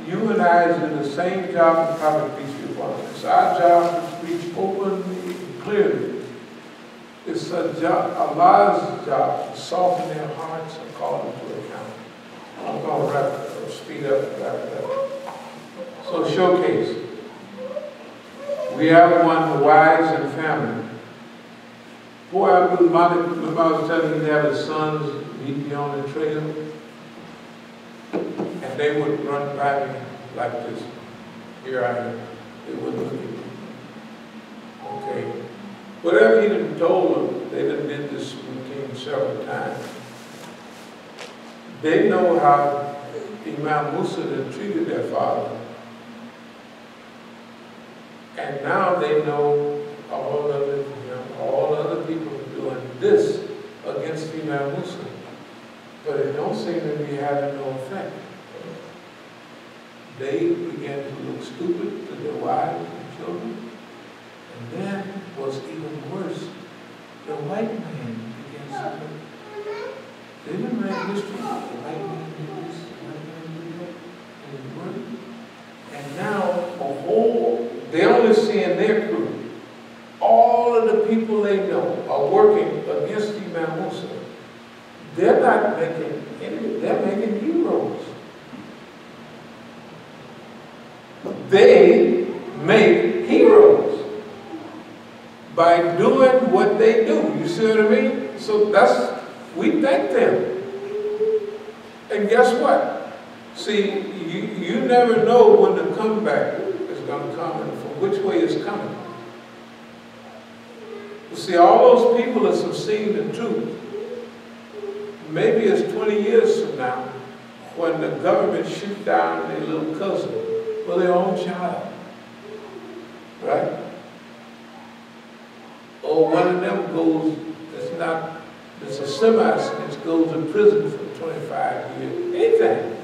you and I is in the same job as Prophet Peace be upon him. It's our job to preach openly and clearly. It's a job, Allah's job to soften their hearts and call them to account. I'm going to wrap it up, speed up and wrap it up. So, showcase. We have one, the wives and family. Boy, Abdul Malik, remember I was telling you, he had his sons meet me on the trail, and they would run by me like this. Here I am. They wouldn't look at me. Okay. Whatever he done told them, they done did this routine several times. They know how Imam Musa had treated their father. And now they know all other people are doing this against Imam Musa. But it don't seem to be having no effect. They began to look stupid to their wives and children. And then what's even worse, the white man began to look. They didn't write history. The white man did this, the white man did that, and it worked. And now they only see in their crew. All of the people they know are working against Imam Musa. They're not making any, they're making heroes. they make heroes by doing what they do. You see what I mean? So we thank them. And guess what? See, you never know when the comeback is going to come and from which way it's coming. You see, all those people that have seen the truth, maybe it's 20 years from now, when the government shoot down their little cousin or their own child, right? Or one of them goes, it's a semi-snitch, goes to prison for 25 years. Anything.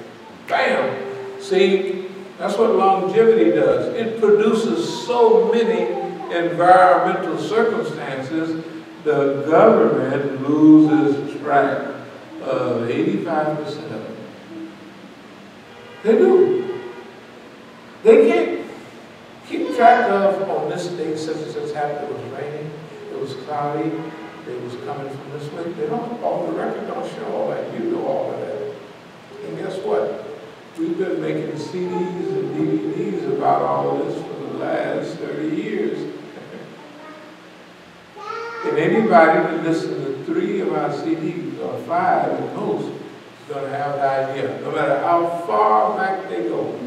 Bam! See, that's what longevity does. It produces so many environmental circumstances, the government loses track of 85% of it. They do. They can't keep track of, on this day such and such happened, it was raining, it was cloudy, it was coming from this way. They don't, all the record don't show all that. You know all of that. And guess what? We've been making CDs and DVDs about all of this for the last 30 years. And anybody that listens to 3 of our CDs, or 5 at most, is going to have an idea, no matter how far back they go.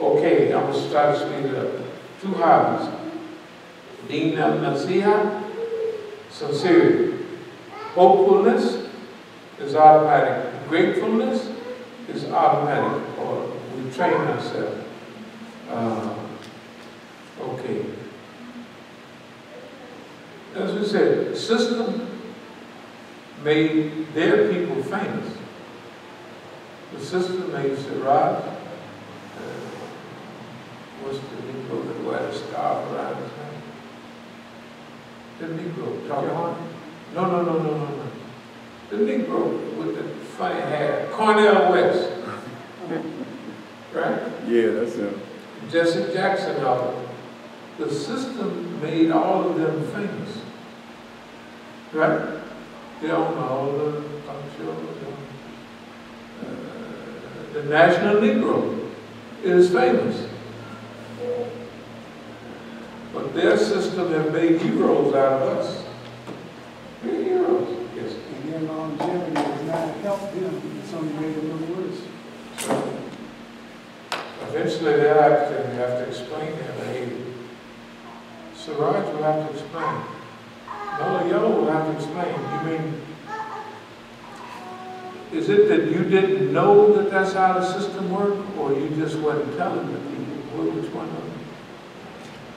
Okay, I'm going to try to speed it up. 2 hobbies. Deen al-Nasiha, sincerity. Hopefulness is automatic. Gratefulness is automatic, or we train ourselves. Okay. As we said, the system made their people famous. The system made Siraj, what's the Negro that wear a scarf around his neck? The Negro, John? No. The Negro with the funny hair, Cornel West. Right? Yeah, that's him. Jesse Jackson, all the system made all of them famous. Right? They own all the talk shows. The National Negro is famous. But their system have made heroes out of us. We're heroes. Yes. And their longevity has not helped them. It's only made it a little worse. So, eventually they'll have to explain their behavior. Siraj will have to explain. No, Yellow will have to explain. You mean, is it that you didn't know that that's how the system worked, or you just wasn't telling the people which one of them?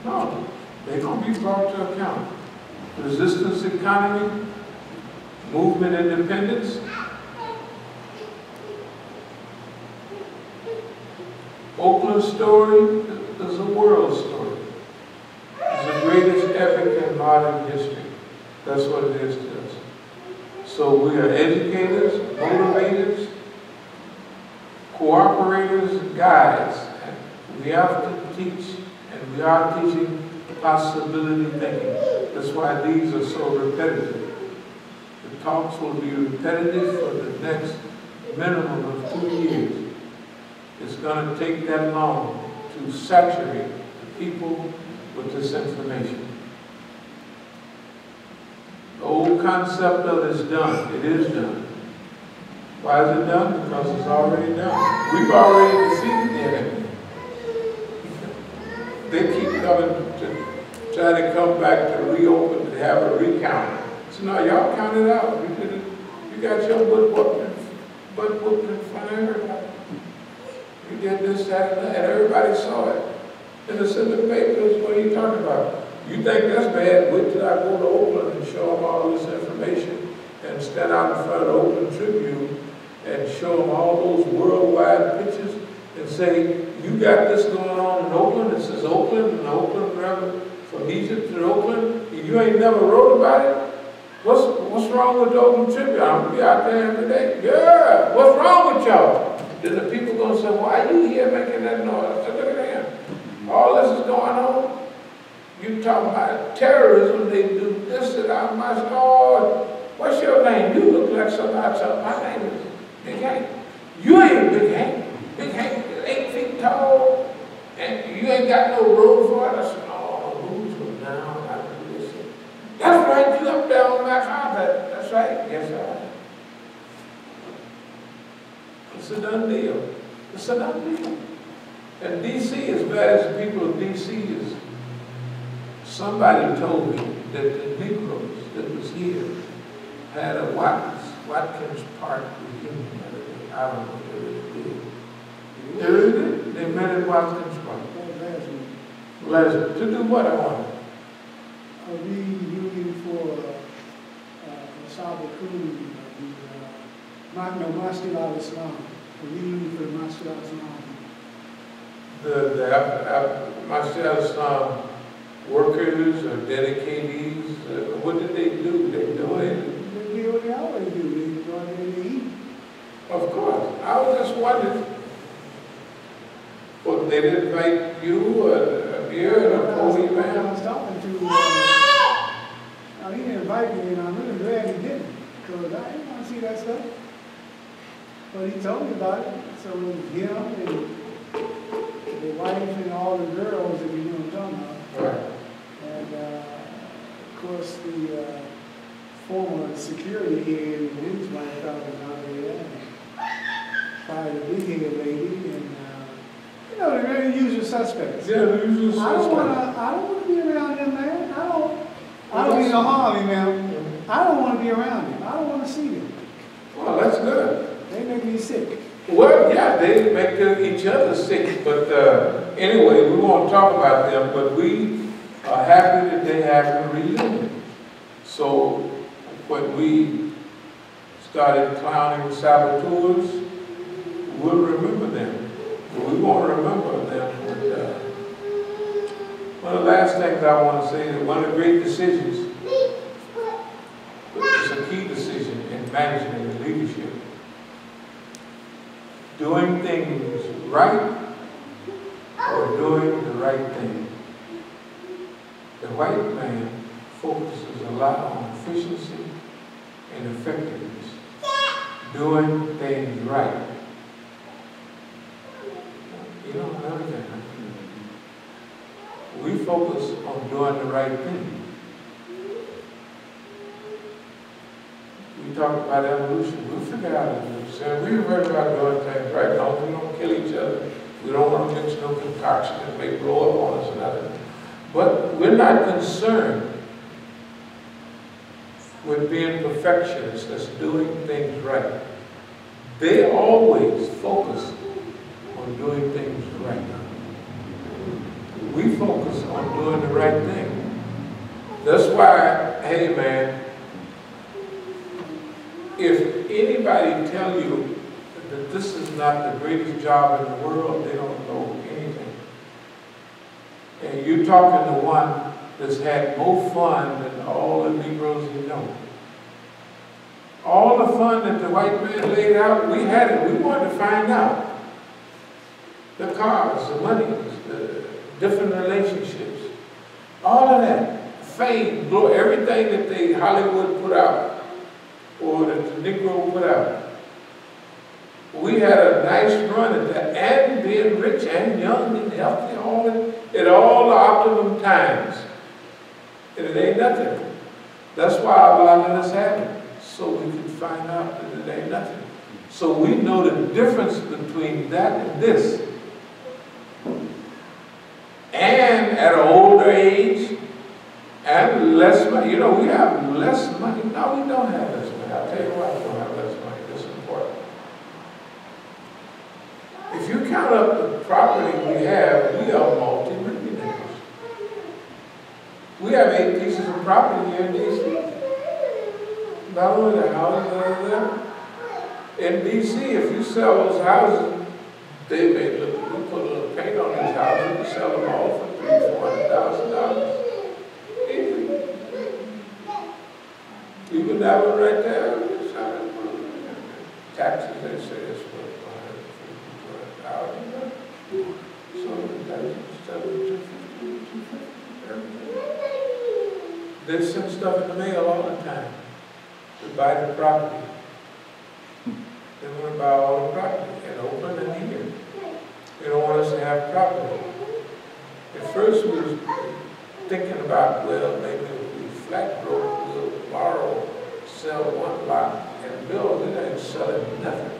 No, they're going to be brought to account. Resistance economy, movement independence, Oakland story is a world story. It's the greatest epic in modern history. That's what it is to us. So we are educators, motivators, cooperators, and guides. And we have to teach, and we are teaching possibility thinking. That's why these are so repetitive. The talks will be repetitive for the next minimum of 2 years. It's going to take that long to saturate the people with this information. The old concept of it's done. It is done. Why is it done? Because it's already done. We've already defeated the enemy. They keep coming to try to come back to reopen, to have a recount. So now y'all count it out. You did it. You got your butt whooped in front of everybody. You did this, that, and that, and everybody saw it. And it's in the papers. What are you talking about? You think that's bad? Wait till I go to Oakland and show them all this information and stand out in front of the Oakland Tribune and show them all those worldwide pictures and say, you got this going on in Oakland. It says Oakland and Oakland River from Egypt to Oakland. You ain't never wrote about it? What's wrong with the Oakland Tribune? I'm gonna be out there every day. Yeah, what's wrong with y'all? Then the people gonna say, why are you here making that noise? I said, look at him. All this is going on. You talking about terrorism, they do this and that. My Lord, what's your name? You look like somebody. My name is Big Hank. You ain't Big Hank. Big Hank is 8 feet tall, and got no room for it. I said, oh, the roofs were down. I do this. That's right, you up there on my carpet. That's right. Yes, sir. It's a done deal. It's a done deal. And D.C., as bad as the people of D.C. is, somebody told me that the Negroes that was here had a Watkins Park reunion. I don't know if they really did. They really did. They met at Watkins Park. Last week. To do what I wanted? A reunion for As-Sabiqun, Masjid al-Islam. A reunion for the Masjid al-Islam. The Masjid al-Islam workers or dedicatees, what did they do? They donated. They do what they always do. They donate to eat. Of course. I was just wondering. Well, they didn't invite you here and a holy man? I was talking to, he didn't invite me, and I'm really glad he didn't, because I didn't want to see that stuff. But he told me about it. So it was him and the wife and all the girls that we knew him talking about. Right. And of course the former security head and his wife was out there, and probably the big head lady, and you know, the very usual suspects. Yeah, the usual suspects. I don't want to be around them, man. I don't mean no harm, man. I don't want to be around them. I don't want to see them. Well, that's good. They make me sick. Well, yeah, they make each other sick, but anyway, we won't talk about them, but we are happy that they have a reunion. So when we started clowning the saboteurs, we'll remember them. We won't remember them. But, one of the last things I want to say is that one of the great decisions, it's a key decision in management and leadership, doing things right or doing the right thing. The white man focuses a lot on efficiency and effectiveness, doing things right. You don't know that. We focus on doing the right thing. We talk about evolution. We figure out evolution. We worry about doing things right. No, we don't kill each other. We don't want to mix no concoction and make blow up on us and nothing. But we're not concerned with being perfectionists, that's doing things right. They always focus on doing things right. We focus on doing the right thing. That's why, hey man, if anybody tell you that this is not the greatest job in the world, they don't know anything. And you're talking to one that's had more fun than all the Negroes you know. All the fun that the white man laid out, we had it. We wanted to find out. The cars, the money, the different relationships, all of that, fame, glory, everything that they Hollywood put out, or that the Negro put out. We had a nice run at that, and being rich and young and healthy, all at all the optimum times. And it ain't nothing. That's why Allah let us have it, so we can find out that it ain't nothing. So we know the difference between that and this. And at an older age, and less money. You know, we have less money. No, we don't have less money. I'll tell you why we don't have less money. This is important. If you count up the property we are multi-millionaires. We have 8 pieces of property here in D.C. Not only the houses that are there. In D.C., if you sell those houses, they may look, we put a little paint on these houses and sell them all for $300,000-$400,000. Easy. You can have it right there. Taxes, they say it's worth $150,000. So that's $250,000. They send stuff in the mail all the time to buy the property. They want to buy all the property in Oakland and here. They don't want us to have property. At first we was thinking about, well, maybe if we flat broke, we'll borrow, sell one lot and build it, ain't selling nothing.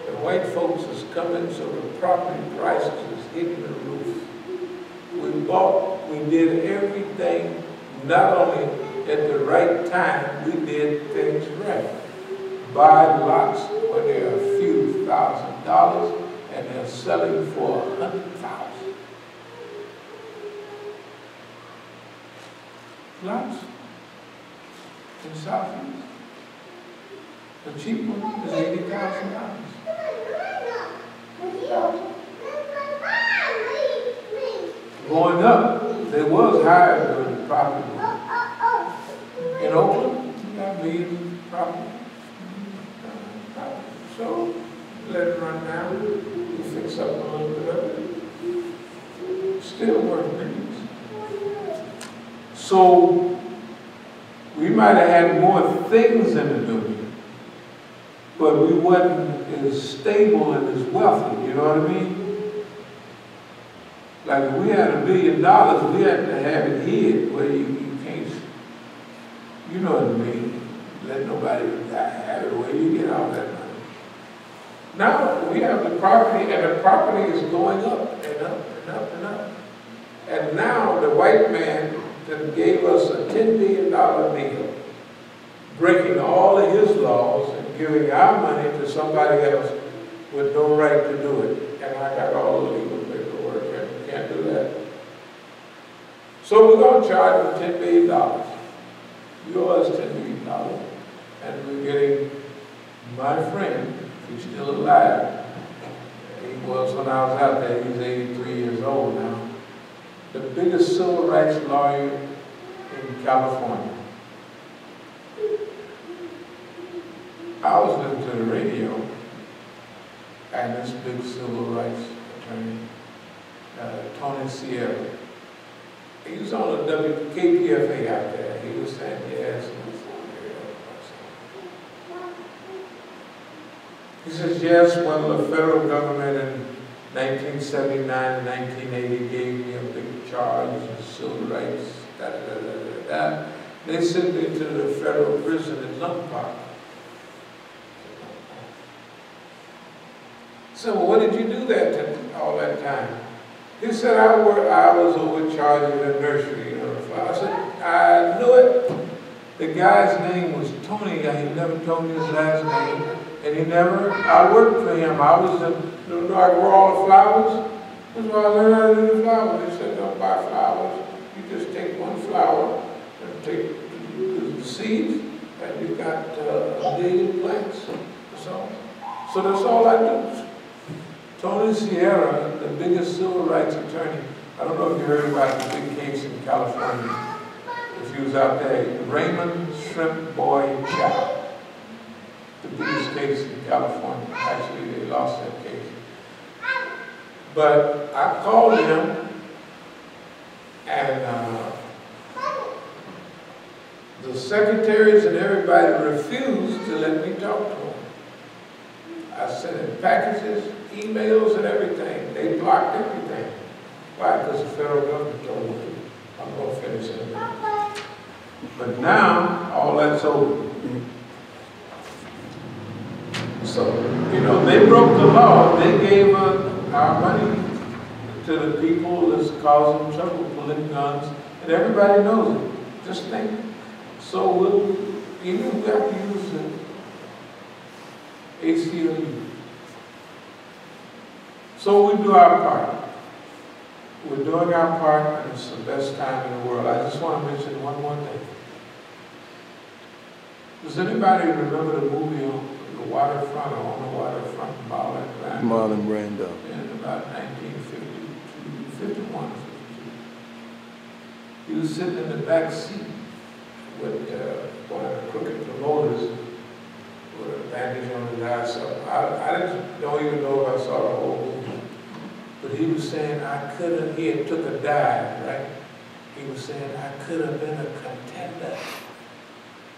The white folks is coming, so the property prices is hitting the roof. We did everything, not only at the right time, we did things right. Buy lots when they're a few $1,000s and they're selling for $100,000. Lots in Southeast. The cheap one is $80,000. Going up, there was higher than the property. In Oakland, you got million property. So let it run down. We fix up a little bit of it. Still worth millions. So we might have had more things in the building, but we wasn't as stable and as wealthy, you know what I mean? Like if we had $1 billion, we had to have it hid where you can't, you know what I mean? Let nobody have it where you get all that money. Now we have the property, and the property is going up and up and up and up. And now the white man that gave us a $10 billion deal, breaking all of his laws and giving our money to somebody else with no right to do it. And I got all the legal paperwork, and we can't do that. So we're going to charge him $10 billion. You owe us $10 billion. And we're getting my friend, he's still alive. He was when I was out there, he's 83 years old now. The biggest civil rights lawyer in California. I was listening to the radio, and this big civil rights attorney, Tony Sierra, he was on the WKPFA out there. He was saying, yes. He says, yes, well, the federal government in 1979 and 1980 gave me a big charge of civil rights, da. They sent me to the federal prison in Lung Park. So, well, what did you do all that time? He said, I was overcharged in a nursery, you know. I said, I knew it. The guy's name was Tony. He never told me his last name. And I worked for him. I grow all the flowers. That's why I learned how to do the flowers. They said, don't buy flowers. You just take one flower and take the seeds, and you got a million plants. So that's all I do. Tony Sierra, the biggest civil rights attorney. I don't know if you heard about the big case in California. If you was out there, Raymond Shrimp Boy Chow. The biggest case in California. Actually, they lost that case. But I called him, and the secretaries and everybody refused to let me talk to him. I sent him packages, emails, and everything. They blocked everything. Why? Because the federal government told me I'm going to finish it. But now, all that's over. So, you know, they broke the law. They gave our money to the people that's causing trouble, pulling guns, and everybody knows it. Just think. So we have to use the ACLU. So we do our part. We're doing our part, and it's the best time in the world. I just want to mention one more thing. Does anybody remember the movie on the waterfront, or on the waterfront, Marlon Brando? In about 1952, 51, 52. He was sitting in the back seat with one of the crooked promoters with a bandage on his eye. So I don't even know if I saw the whole movie. But he was saying, he had took a dive, right? He was saying, I could have been a contender.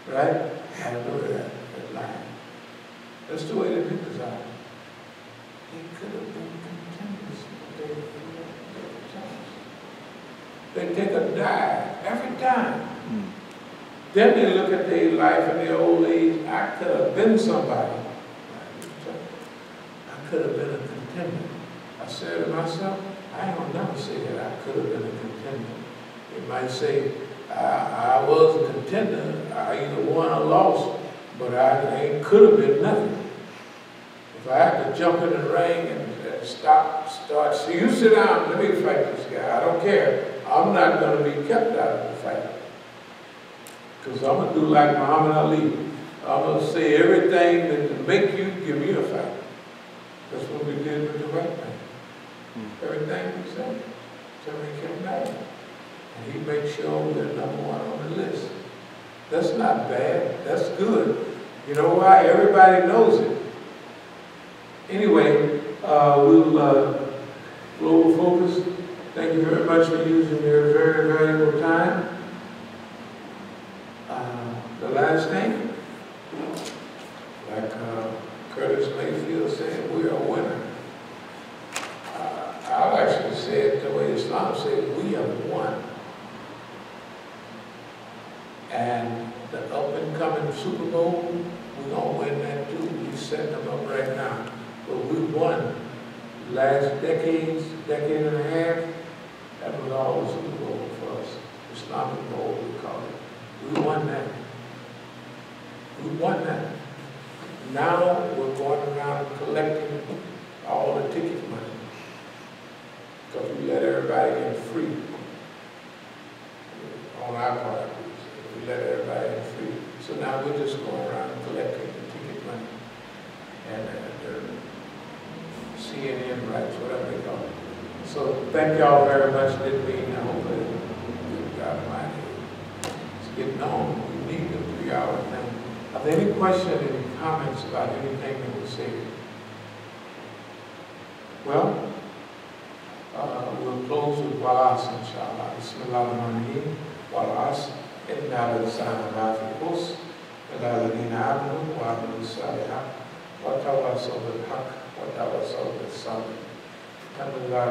Right? I remember that line. That's the way the niggas are. They could have been contenders. They take a dive every time. Then they look at their life in their old age. I could have been somebody. I could have been a contender. I said to myself, I ain't gonna never say that I could have been a contender. They might say, I was a contender. I either won or lost, but I could have been nothing. If I had to jump in the ring and start, so you sit down, let me fight this guy. I don't care. I'm not going to be kept out of the fight. Because I'm going to do like Muhammad Ali. I'm going to say everything that to make you give me a fight. That's what we did with the right man. Everything we said to make him mad. And he made sure we're number one on the list. That's not bad. That's good. You know why? Everybody knows it. Anyway, we'll global focus. Thank you very much for using your very valuable time. The last thing, like Curtis Mayfield said, we are a winner. I'll actually say it the way Islam said, we have won. And the up and coming Super Bowl, we're going to win that too. We're setting them up right now. But we won last decade and a half. That was all the Super Bowl for us. Islamic Bowl, we call it. We won that. We won that. Now we're going around collecting all the ticket money. Because we let everybody in free. On our part, we let everybody in free. So now we're just going around collecting the ticket money. And CNN rights, whatever they call it. So thank y'all very much. Didn't mean I hope that good God Almighty. It's getting on. We need the 3-hour thing. Are there any questions, any comments about anything that was said? Well, we'll close with walas, inshallah. Bismillahirrahmanirrahim. Walas. Inna al-insana lafi khusr. Illa alladhina amanu wa amilu s-salihat. Wa tawasaw bil haqq wa tawasaw bis sabr. Alhamdulillah.